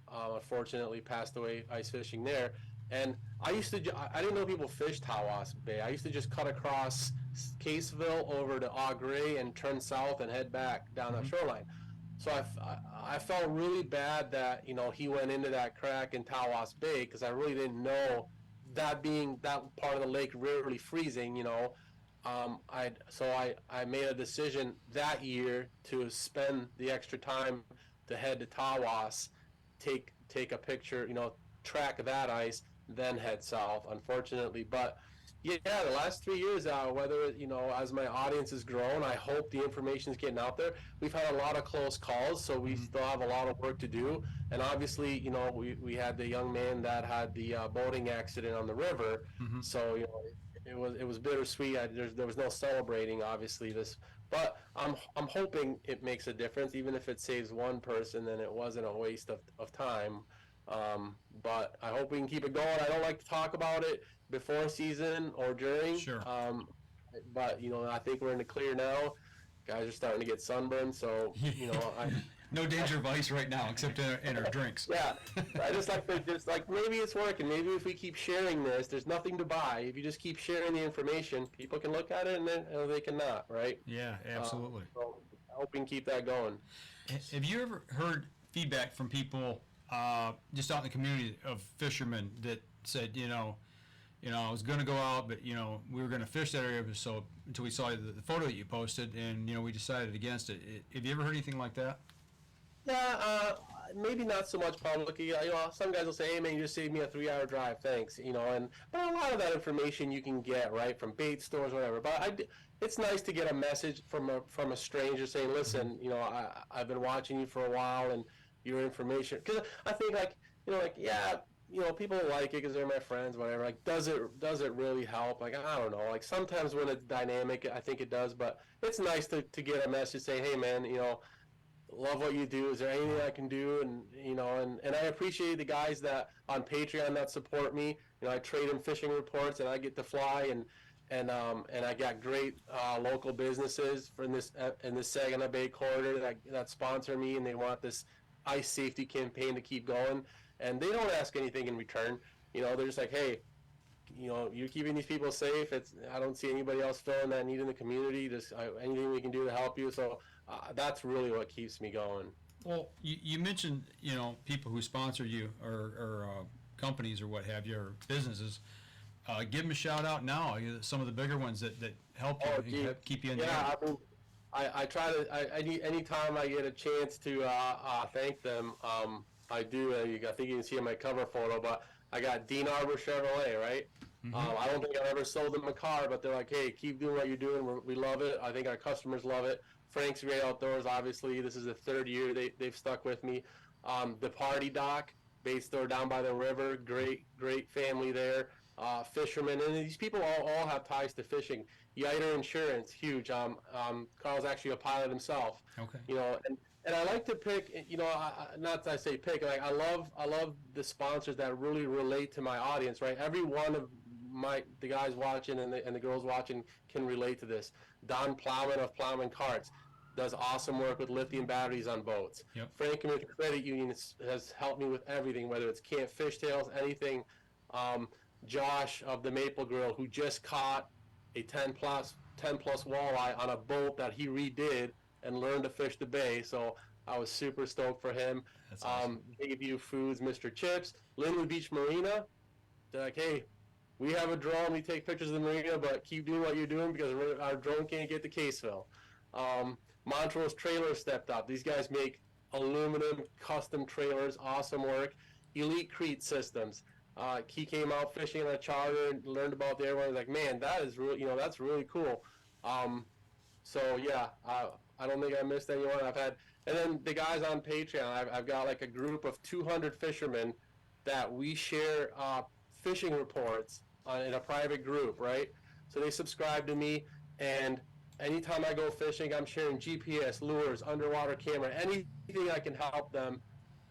unfortunately passed away ice fishing there. And I didn't know people fished Tawas Bay. I used to just cut across Caseville over to Au Gres and turn south and head back down that shoreline. So I felt really bad that, he went into that crack in Tawas Bay, because I really didn't know that, being that part of the lake rarely freezing, I made a decision that year to spend the extra time to head to Tawas, take a picture, track that ice, then head south, unfortunately. But yeah, the last 3 years, whether, as my audience has grown, I hope the information is getting out there. We've had a lot of close calls, so we still have a lot of work to do. And obviously, we had the young man that had the boating accident on the river. So, it was bittersweet. There was no celebrating, obviously, but I'm hoping it makes a difference. Even if it saves one person, then it wasn't a waste of time. But I hope we can keep it going. I don't like to talk about it before season or during. Sure. But I think we're in the clear now. Guys are starting to get sunburned, so No danger of ice right now, except in our drinks. Yeah, I just like maybe it's working. Maybe if we keep sharing this, there's nothing to buy. If you just keep sharing the information, people can look at it and then they cannot, right? Yeah, absolutely. So I hope we can keep that going. Have you ever heard feedback from people just out in the community of fishermen that said, I was going to go out, but we were going to fish that area, so until we saw the photo that you posted, and we decided against it. Have you ever heard anything like that? Yeah, maybe not so much publicly. Some guys will say, "Hey, man, you just saved me a 3-hour drive. Thanks." But a lot of that information you can get right from bait stores, whatever. But it's nice to get a message from a stranger saying, "Listen, I've been watching you for a while, and your information." Because I think people like it because they're my friends, whatever. Like, does it really help? Like, I don't know. Like, sometimes when it's dynamic, I think it does. But it's nice to get a message saying, "Hey, man, love what you do. Is there anything I can do?" And I appreciate the guys that on Patreon that support me. I trade them fishing reports, and I get to fly, and I got great local businesses in this Saginaw Bay corridor that sponsor me, and they want this ice safety campaign to keep going, and they don't ask anything in return. They're just like, "Hey, you're keeping these people safe. I don't see anybody else filling that need in the community. Just anything we can do to help you." So that's really what keeps me going. Well, you mentioned people who sponsor you or companies or what have you, or businesses. Give them a shout out now. Some of the bigger ones that help you keep you in. Yeah, I mean, I try to. Anytime I get a chance to thank them, I do. I think you can see in my cover photo, but I got Dean Arbor Chevrolet, right? I don't think I've ever sold them a car, but they're like, "Hey, keep doing what you're doing. We love it. I think our customers love it." Frank's Great Outdoors, obviously, this is the third year they've stuck with me. The Party Dock, bait store down by the river, great family there. Fishermen, and these people all have ties to fishing. Yiter Insurance, huge. Carl's actually a pilot himself. Okay. And I like to pick, not that I say pick, like I love the sponsors that really relate to my audience, right? Every one of the guys watching and the girls watching can relate to this. Don Plowman of Plowman Carts does awesome work with lithium batteries on boats. Yep. Frank Community Credit Union has helped me with everything, whether it's camp fishtails, anything. Josh of the Maple Grill, who just caught a 10 plus walleye on a boat that he redid and learned to fish the bay. So I was super stoked for him. That's awesome. Bayview Foods, Mr. Chips, Linwood Beach Marina. They're like, "Hey, we have a drone. We take pictures of the marina, but keep doing what you're doing because our drone can't get to Caseville." Montrose Trailer stepped up. These guys make aluminum custom trailers, awesome work. Elite Crete Systems. He came out fishing on a charter and learned about the Airborne. Like, man, that is really, that's really cool. So yeah, I don't think I missed anyone. And then the guys on Patreon. I've got like a group of 200 fishermen that we share fishing reports in a private group, right? So they subscribe to me, and anytime I go fishing, I'm sharing GPS, lures, underwater camera, anything I can help them,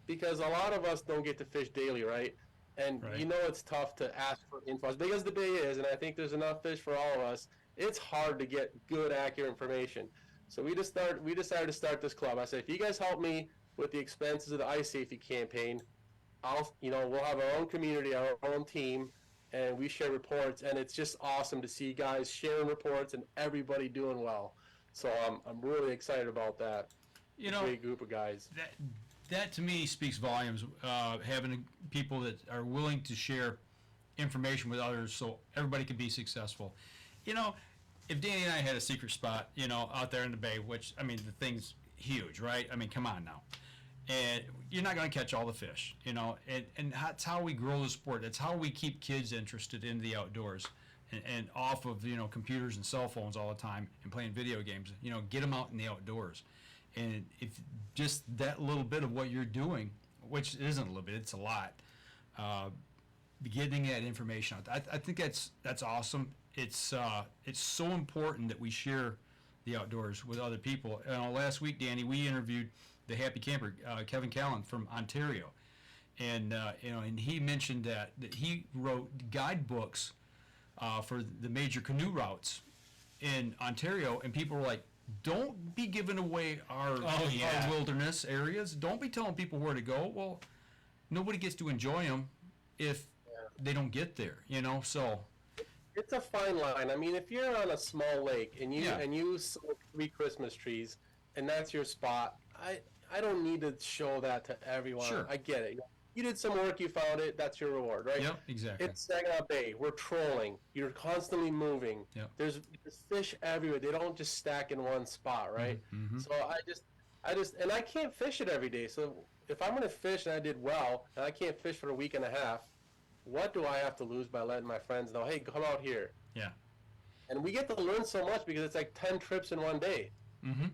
because a lot of us don't get to fish daily, right? And Right. you know it's tough to ask for info. As big as the bay is, and I think there's enough fish for all of us, it's hard to get good, accurate information. So we decided to start this club. I said, if you guys help me with the expenses of the ice safety campaign, we'll have our own community, our own team, and we share reports, and it's just awesome to see guys sharing reports and everybody doing well. So I'm really excited about that. You know, Great group of guys. that to me speaks volumes. Having people that are willing to share information with others so everybody can be successful. You know, if Danny and I had a secret spot, out there in the bay, which, I mean, the thing's huge, right? I mean, come on now. And you're not going to catch all the fish, and that's how we grow the sport. That's how we keep kids interested in the outdoors and off of, computers and cell phones all the time and playing video games. Get them out in the outdoors. And if just that little bit of what you're doing, which isn't a little bit, it's a lot, getting that information out. I think that's awesome. It's so important that we share the outdoors with other people. Last week, Danny, we interviewed the happy camper, Kevin Callan from Ontario, and and he mentioned that he wrote guidebooks for the major canoe routes in Ontario, and people were like, "Don't be giving away our wilderness areas. Don't be telling people where to go." Well, nobody gets to enjoy them if they don't get there. So. It's a fine line. I mean, if you're on a small lake and you saw 3 Christmas trees and that's your spot, I don't need to show that to everyone. Sure. I get it. You did some work, you found it, that's your reward, right? Yep, exactly. It's Saginaw Bay. We're trolling. You're constantly moving. Yep. There's fish everywhere. They don't just stack in one spot, right? Mm-hmm. So and I can't fish it every day. So if I'm going to fish and I did well and I can't fish for a week and a half, what do I have to lose by letting my friends know, hey, come out here? Yeah. And we get to learn so much because it's like 10 trips in one day. Mm-hmm.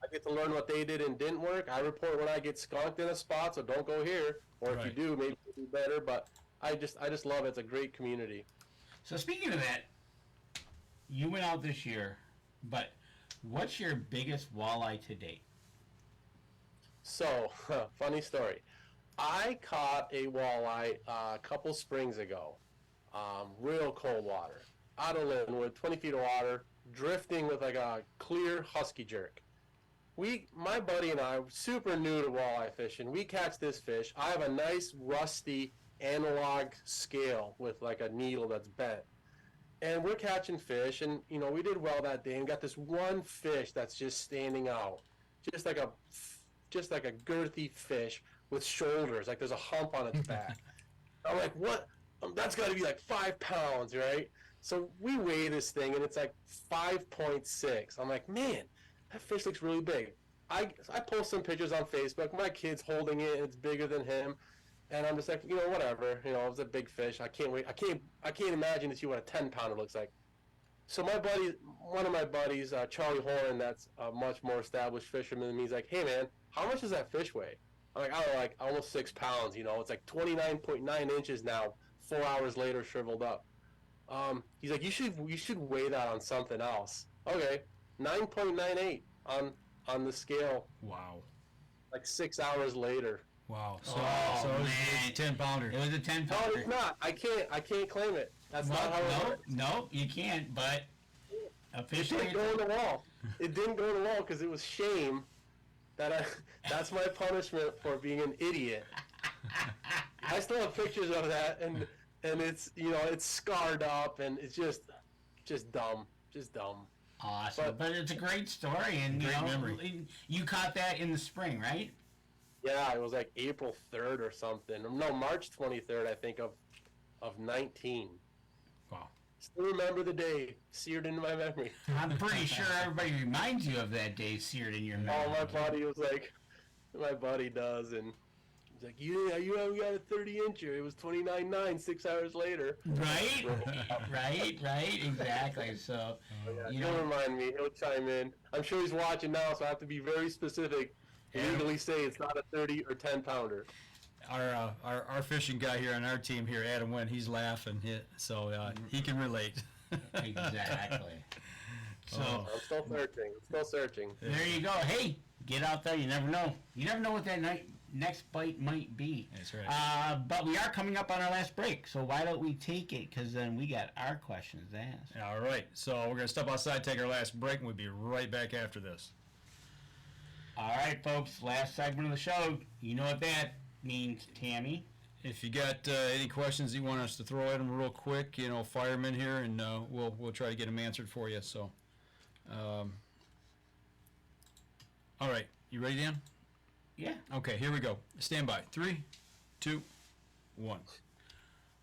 I get to learn what they did and didn't work. I report when I get skunked in a spot, so don't go here. Or if you Right. do, maybe you do better. But I just love it. It's a great community. So speaking of that, you went out this year, but what's your biggest walleye to date? So, funny story. I caught a walleye a couple springs ago. Real cold water. Out of Linwood, 20 feet of water, drifting with like a clear husky jerk. My buddy and I, super new to walleye fishing, we catch this fish. I have a nice rusty analog scale with like a needle that's bent. And we're catching fish, and we did well that day and got this one fish that's just standing out. Just like a girthy fish with shoulders, like there's a hump on its back. I'm like, what? That's got to be like 5 pounds, right? So we weigh this thing, and it's like 5.6. I'm like, man, that fish looks really big. I post some pictures on Facebook. My kid's holding it, and it's bigger than him. And I'm just like, whatever. It was a big fish. I can't wait. I can't imagine to see what a 10-pounder looks like. So one of my buddies, Charlie Horn, that's a much more established fisherman than me, he's like, hey, man, how much does that fish weigh? I'm like, I don't know, like almost 6 pounds. It's like 29.9 inches now. 4 hours later, shriveled up. He's like, you should weigh that on something else. Okay, 9.98 on the scale. Wow. Like 6 hours later. Wow. So, Oh, it was man. a 10-pounder. It was a 10 No, pounder. it's not. I can't claim it. That's not how it works. No, you can't. But It officially, didn't go in the wall. It didn't go in the wall because it was shame. That's my punishment for being an idiot. I still have pictures of that, and it's it's scarred up, and it's just dumb, awesome. But it's a great story, and Great memory. You caught that in the spring, right? Yeah, it was like April 3rd or something. No, March 23rd, I think, of 19. Wow. Still remember the day, seared into my memory. I'm pretty sure everybody reminds you of that day seared in your memory. Oh, my buddy does, and he's like, you haven't got a 30-incher. It was 29.9 6 hours later. Right, right, exactly. So, He'll remind me. He'll chime in. I'm sure he's watching now, so I have to be very specific. Legally say it's not a 30 or 10-pounder. Our fishing guy here on our team here, Adam Wynn, he's laughing, so he can relate. Exactly. So I'm still searching. there you go. Hey, get out there. You never know. You never know what that next bite might be. That's right. But we are coming up on our last break, so why don't we take it? Because then we got our questions to ask. All right. So we're going to step outside, take our last break, and we'll be right back after this. All right, folks. Last segment of the show. You know what that means, Tammy. If you got any questions you want us to throw at them real quick, fire them in here, and we'll try to get them answered for you. So, all right, you ready, Dan? Yeah. Okay, here we go. Stand by. 3, 2, 1.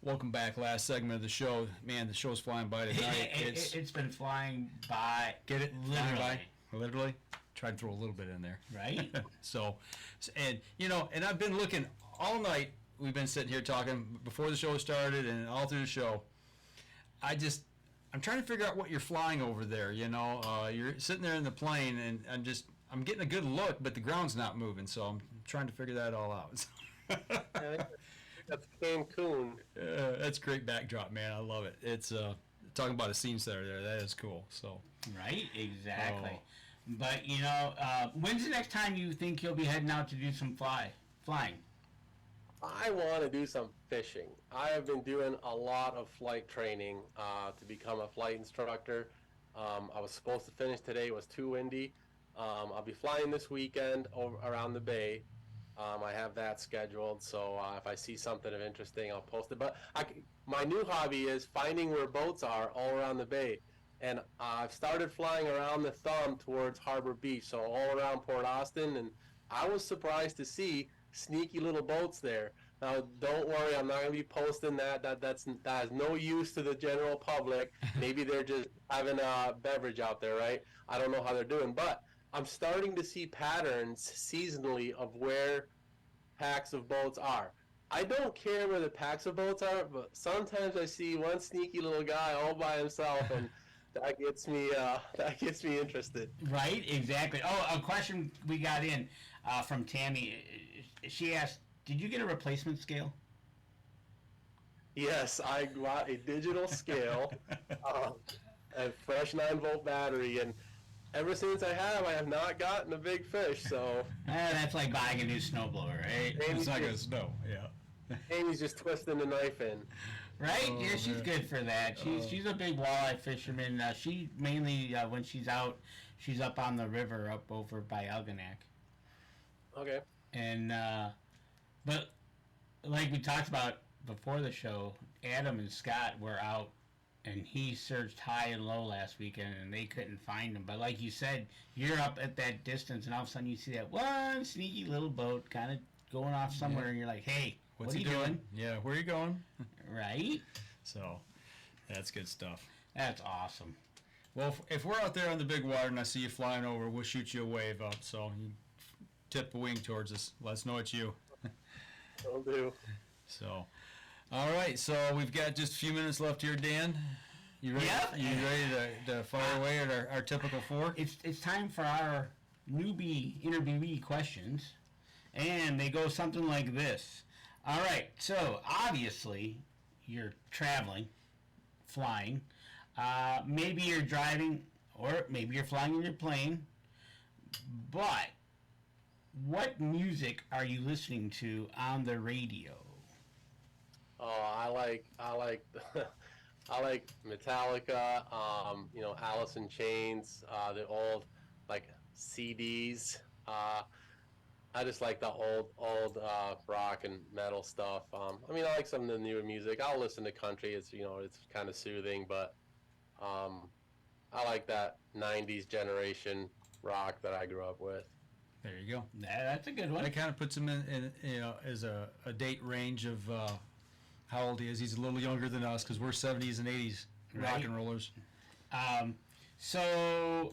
Welcome back. Last segment of the show. Man, the show's flying by tonight. It's been flying by. Get it? Literally. Flying by. Literally. Tried to throw a little bit in there. Right. So, and I've been looking all night. We've been sitting here talking before the show started and all through the show. I'm trying to figure out what you're flying over there. You're sitting there in the plane, and I'm getting a good look, but the ground's not moving, so I'm trying to figure that all out. That's Cancun. That's a great backdrop, man. I love it. It's talking about a scene setter there. That is cool. So. Right. Exactly. But when's the next time you think you'll be heading out to do some flying? I want to do some fishing. I have been doing a lot of flight training to become a flight instructor. I was supposed to finish today. It was too windy. I'll be flying this weekend around the bay. I have that scheduled, so if I see something of interesting, I'll post it. But my new hobby is finding where boats are all around the bay. And I've started flying around the thumb towards Harbor Beach, so all around Port Austin, and I was surprised to see sneaky little boats there. Now, don't worry, I'm not going to be posting that. That has no use to the general public. Maybe they're just having a beverage out there, right? I don't know how they're doing, but I'm starting to see patterns seasonally of where packs of boats are. I don't care where the packs of boats are, but sometimes I see one sneaky little guy all by himself, and that gets me interested. Right, exactly. Oh, a question we got in from Tammy. She asked, "Did you get a replacement scale?" Yes, I got a digital scale, a fresh 9-volt battery, and ever since I have not gotten a big fish. So that's like buying a new snowblower, right? It's not gonna snow. Yeah. Amy's just twisting the knife in. Right? Oh, yeah, she's good for that. She's a big walleye fisherman. She mainly, when she's out, she's up on the river up over by Algonac. Okay. And, but like we talked about before the show, Adam and Scott were out, and he searched high and low last weekend, and they couldn't find him. But like you said, you're up at that distance, and all of a sudden you see that one sneaky little boat kind of going off somewhere, and you're like, hey, What's what he are you doing? Yeah, where are you going? Right? So, that's good stuff. That's awesome. Well, if we're out there on the big water and I see you flying over, we'll shoot you a wave up. So, you tip a wing towards us. Let us know it's you. Will do. So, all right. So, we've got just a few minutes left here, Dan. You ready? Yep. You ready to fire away at our typical 4? It's time for our newbie interviewee questions, and they go something like this. All right, so obviously you're traveling, flying. Maybe you're driving, or maybe you're flying in your plane. But what music are you listening to on the radio? Oh, I like I like Metallica. Alice in Chains. The old CDs. I just like the old rock and metal stuff. I like some of the newer music. I'll listen to country. It's kind of soothing, but I like that '90s generation rock that I grew up with. There you go. That's a good one. That kind of puts him in as a date range of how old he is. He's a little younger than us because we're 70s and 80s rock and rollers. So,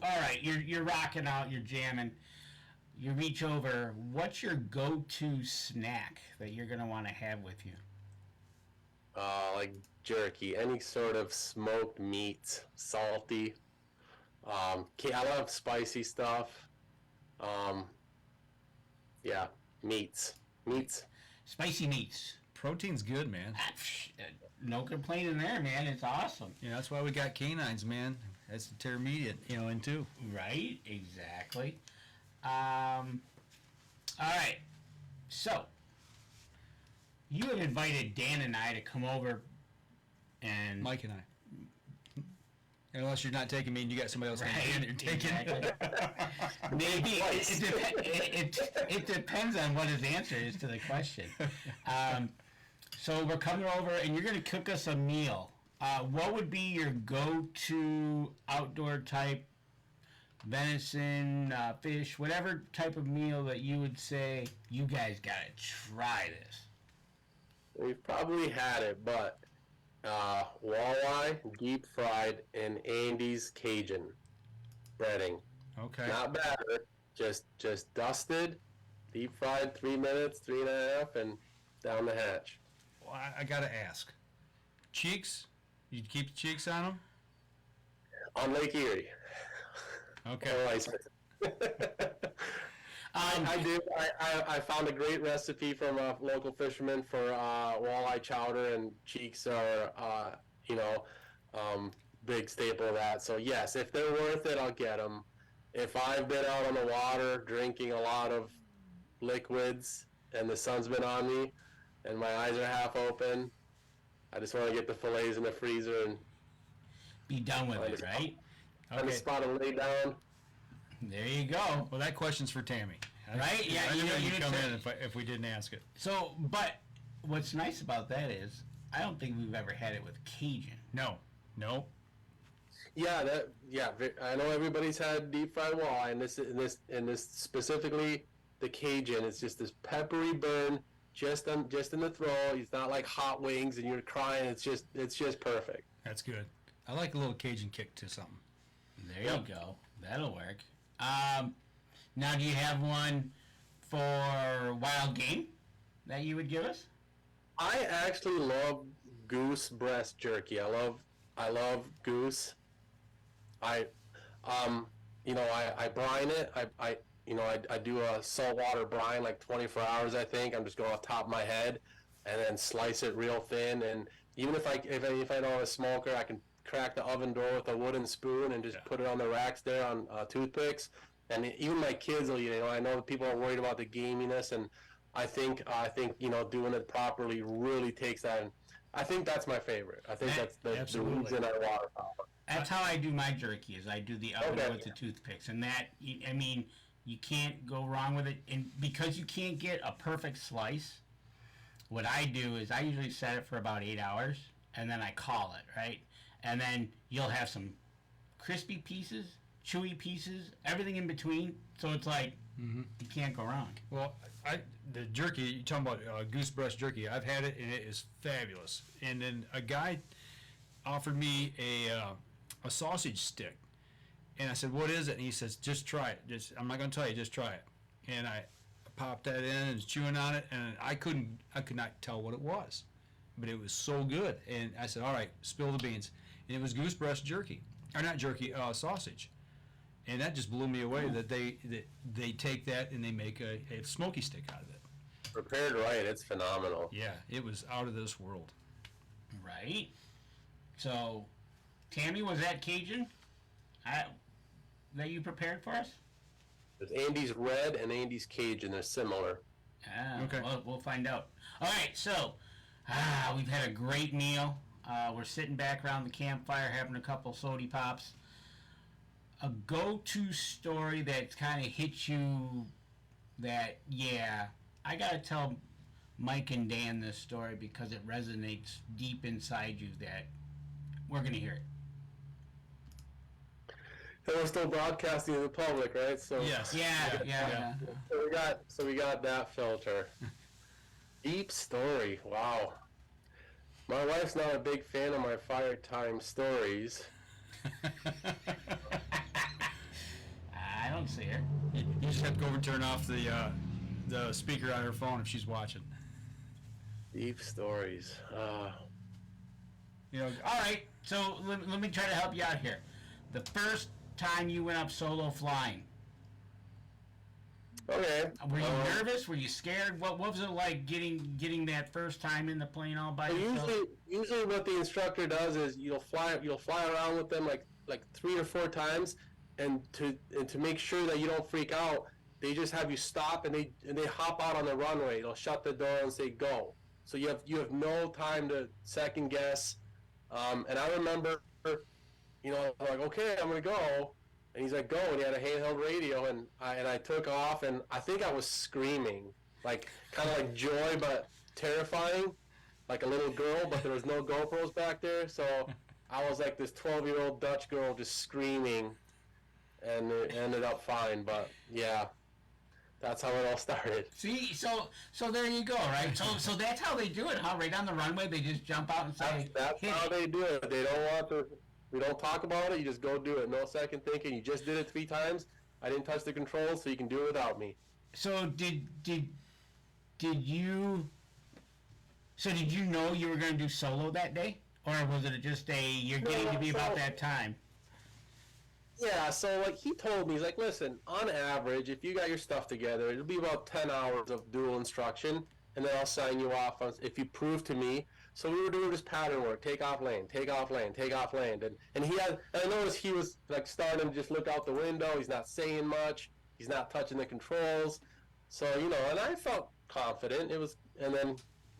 all right, you're rocking out, you're jamming. You reach over. What's your go-to snack that you're gonna want to have with you? Like jerky, any sort of smoked meat, salty. I love spicy stuff. Yeah, meats. Spicy meats. Protein's good, man. No complaining there, man. It's awesome. Yeah, that's why we got canines, man. That's intermediate, in two. Right? Exactly. All right. So, you have invited Dan and I to come over and... Mike and I. Unless you're not taking me and you got somebody else Right, you're taking. exactly. Maybe. It depends on what his answer is to the question. So we're coming over and you're going to cook us a meal. What would be your go-to outdoor type venison, fish, whatever type of meal that you would say, you guys got to try this? We've probably had it, but walleye, deep fried, and Andy's Cajun breading. Okay. Not batter, just dusted, deep fried, 3 minutes, 3.5, and down the hatch. Well, I got to ask. Cheeks? You keep the cheeks on them? On Lake Erie. Okay. Or Iceman. I did. I found a great recipe from a local fisherman for walleye chowder, and cheeks are, big staple of that. So yes, if they're worth it, I'll get them. If I've been out on the water drinking a lot of liquids and the sun's been on me and my eyes are half open, I just want to get the fillets in the freezer and be done with it, right? Find a spot and lay down. There you go. Well, that question's for Tammy. Right? Yeah, I knew you you'd come said- in if we didn't ask it. So, but what's nice about that is I don't think we've ever had it with Cajun. No. Yeah, I know everybody's had deep fried walleye, and this specifically the Cajun. It's just this peppery burn, just in the throat. It's not like hot wings and you're crying. It's just perfect. That's good. I like a little Cajun kick to something. There you go. That'll work. Now, do you have one for wild game that you would give us? I actually love goose breast jerky. I love goose. I brine it. I do a saltwater brine, like 24 hours, I think. I'm just going off the top of my head, and then slice it real thin. And even if I don't have a smoker, I can crack the oven door with a wooden spoon and just put it on the racks there on toothpicks. And even my kids will eat it. I know people are worried about the gaminess, and I think doing it properly really takes that. And I think that's my favorite. I think that's the reason I water power. That's how I do my jerky. Is I do the oven with the toothpicks, and that you can't go wrong with it. And because you can't get a perfect slice, what I do is I usually set it for about 8 hours, and then I call it, right? And then you'll have some crispy pieces, chewy pieces, everything in between. So it's like you can't go wrong. Well, the jerky, you're talking about goose breast jerky, I've had it, and it is fabulous. And then a guy offered me a sausage stick. And I said, what is it? And he says, just try it. I'm not going to tell you, just try it. And I popped that in and was chewing on it, and I could not tell what it was. But it was so good. And I said, all right, spill the beans. And it was goose breast jerky. Or not jerky, sausage. And that just blew me away that they take that and they make a smoky stick out of it. Prepared right, it's phenomenal. Yeah, it was out of this world. Right? So, Tammy, was that Cajun that you prepared for us? There's Andy's Red and Andy's Cajun. They're similar. Okay. Well, we'll find out. All right, so we've had a great meal. We're sitting back around the campfire having a couple sody pops. A go-to story that kind of hits you that, I got to tell Mike and Dan this story because it resonates deep inside you that we're going to hear it. And we're still broadcasting to the public, right? So Yes. Yeah. So we got that filter. Deep story. Wow. My wife's not a big fan of my fire time stories. I don't see her. You just have to go over and turn off the speaker on her phone if she's watching. Deep stories. All right, so let me try to help you out here. The first time you went up solo flying. Okay. Were you nervous? Were you scared? What was it like getting that first time in the plane all by yourself? Usually what the instructor does is you'll fly around with them like 3 or 4 times, and to make sure that you don't freak out, they just have you stop and they hop out on the runway. They'll shut the door and say go. So you have no time to second guess. And I remember, I'm like, okay, I'm gonna go. And he's like, go, and he had a handheld radio, and I took off, and I think I was screaming, like, kind of like joy, but terrifying, like a little girl, but there was no GoPros back there, so I was like this 12-year-old Dutch girl just screaming, and it ended up fine, but yeah, that's how it all started. See, so there you go, right? So that's how they do it, huh? Right on the runway, they just jump out and say, That's how they do it. They don't want to... We don't talk about it. You just go do it. No second thinking. You just did it 3 times. I didn't touch the controls, so you can do it without me. So did you know you were going to do solo that day, or was it just you're getting to be about that time? Yeah. So like he told me, he's like, listen, on average, if you got your stuff together, it'll be about 10 hours of dual instruction, and then I'll sign you off if you prove to me. So we were doing this pattern work, take off land, take off land, take off land. And I noticed he was like starting to just look out the window. He's not saying much. He's not touching the controls. So, and I felt confident. And then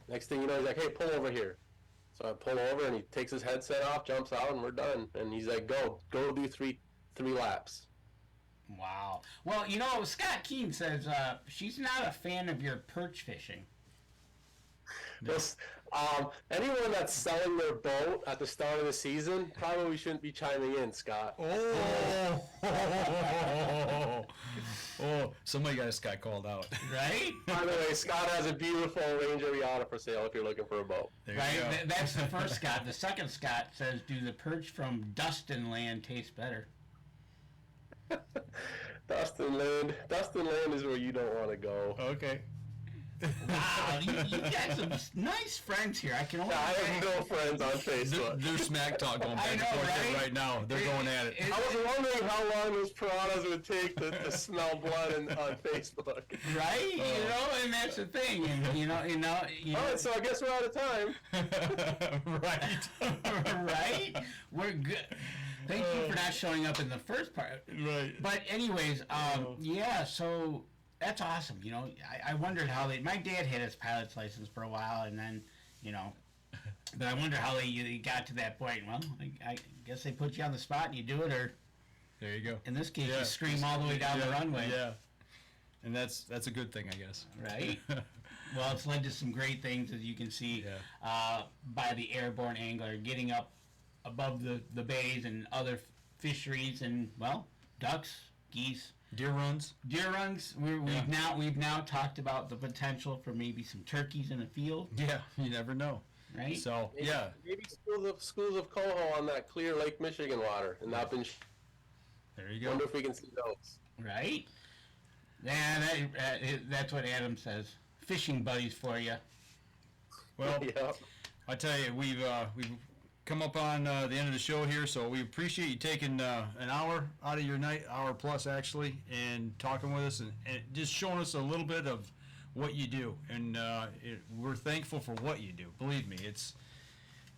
next thing you know, he's like, hey, pull over here. So I pull over and he takes his headset off, jumps out, and we're done. And he's like, go do three laps. Wow. Well, Scott Keene says she's not a fan of your perch fishing. Just, anyone that's selling their boat at the start of the season probably shouldn't be chiming in, Scott. Somebody just got called out. Right? By the way, Scott has a beautiful Ranger Riata for sale if you're looking for a boat. Right? That's the first Scott. The second Scott says, do the perch from Dustin Land taste better? Dustin Land is where you don't want to go. Okay. Wow, you got some nice friends here. I can only I have no friends on Facebook. They're smack talk going back and forth right now. They're going at it. I was wondering how long those piranhas would take to smell blood on Facebook. Right? And that's the thing. And All right, so I guess we're out of time. Right. Right? We're good. Thank you for not showing up in the first part. Right. But anyways, yeah, so that's awesome. I wondered how my dad had his pilot's license for a while, and then, but I wonder how they got to that point. Well, I guess they put you on the spot and you do it, or there you go. In this case, you scream all the way down the runway. Yeah. And that's a good thing, I guess. Right? Well, it's led to some great things, as you can see, by the Airborne Angler, getting up above the bays and other fisheries, and, well, ducks, geese. Deer runs. We've now talked about the potential for maybe some turkeys in a field. Yeah, you never know. Right? So, Maybe schools of coho on that clear Lake Michigan water, and not been... There you go. Wonder if we can see those. Right? Yeah, that's what Adam says. Fishing buddies for you. Well, I tell you, we've come up on the end of the show here, so we appreciate you taking an hour out of your night, hour plus actually, and talking with us and just showing us a little bit of what you do. And we're thankful for what you do. Believe me, you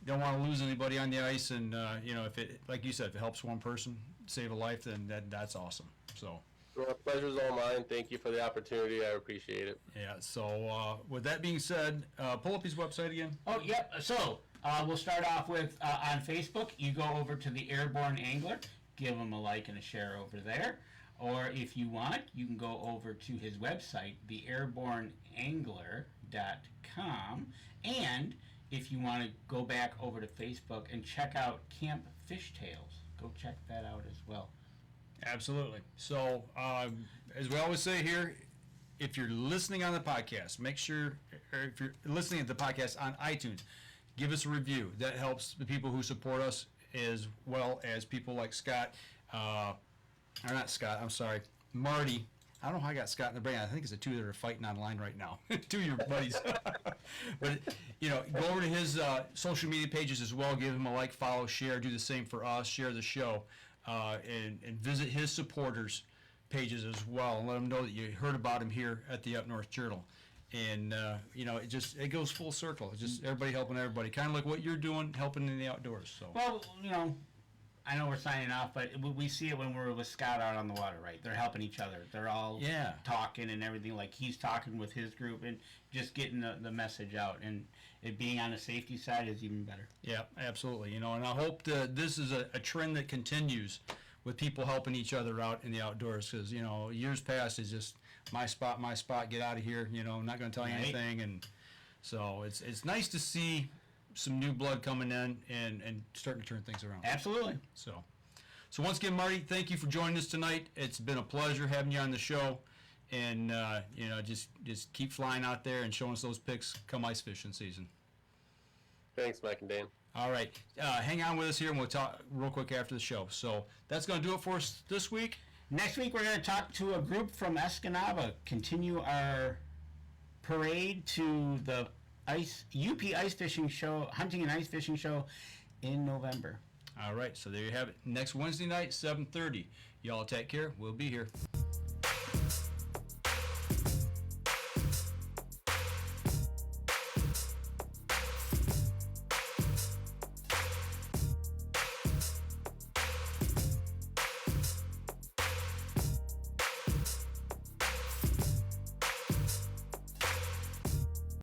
don't want to lose anybody on the ice, and if it, like you said, if it helps one person save a life, then that's awesome. So. Well, the pleasure's all mine. Thank you for the opportunity. I appreciate it. Yeah. So with that being said, pull up his website again. Oh, yep. So. We'll start off with on Facebook. You go over to the Airborne Angler, give him a like and a share over there. Or if you want, you can go over to his website, theairborneangler.com. And if you want to go back over to Facebook and check out Camp Fishtails, go check that out as well. Absolutely. So, as we always say here, if you're listening on the podcast, make sure, or if you're listening to the podcast on iTunes, give us a review. That helps the people who support us as well as people like Scott, or not Scott, I'm sorry, Marty. I don't know how I got Scott in the brain. I think it's the two that are fighting online right now. Two of your buddies. But, go over to his social media pages as well. Give him a like, follow, share. Do the same for us. Share the show. And visit his supporters pages as well, and let them know that you heard about him here at the Up North Journal. And it goes full circle. It's just everybody helping everybody, kind of like what you're doing, helping in the outdoors. So well, I know we're signing off, but we see it when we're with Scott out on the water, right? They're helping each other. They're all talking and everything. Like he's talking with his group and just getting the message out. And it being on the safety side is even better. Yeah, absolutely. And I hope that this is a trend that continues with people helping each other out in the outdoors. Because years past is just my spot, get out of here. I'm not going to tell you anything. And so it's nice to see some new blood coming in and starting to turn things around. Absolutely. So once again, Marty, thank you for joining us tonight. It's been a pleasure having you on the show, and just keep flying out there and showing us those pics come ice fishing season. Thanks, Mike and Dan. All right, hang on with us here, and we'll talk real quick after the show. So that's going to do it for us this week. Next week, we're going to talk to a group from Escanaba, continue our parade to the UP Ice Fishing Show, Hunting and Ice Fishing Show in November. All right, so there you have it. Next Wednesday night, 7:30. Y'all take care. We'll be here.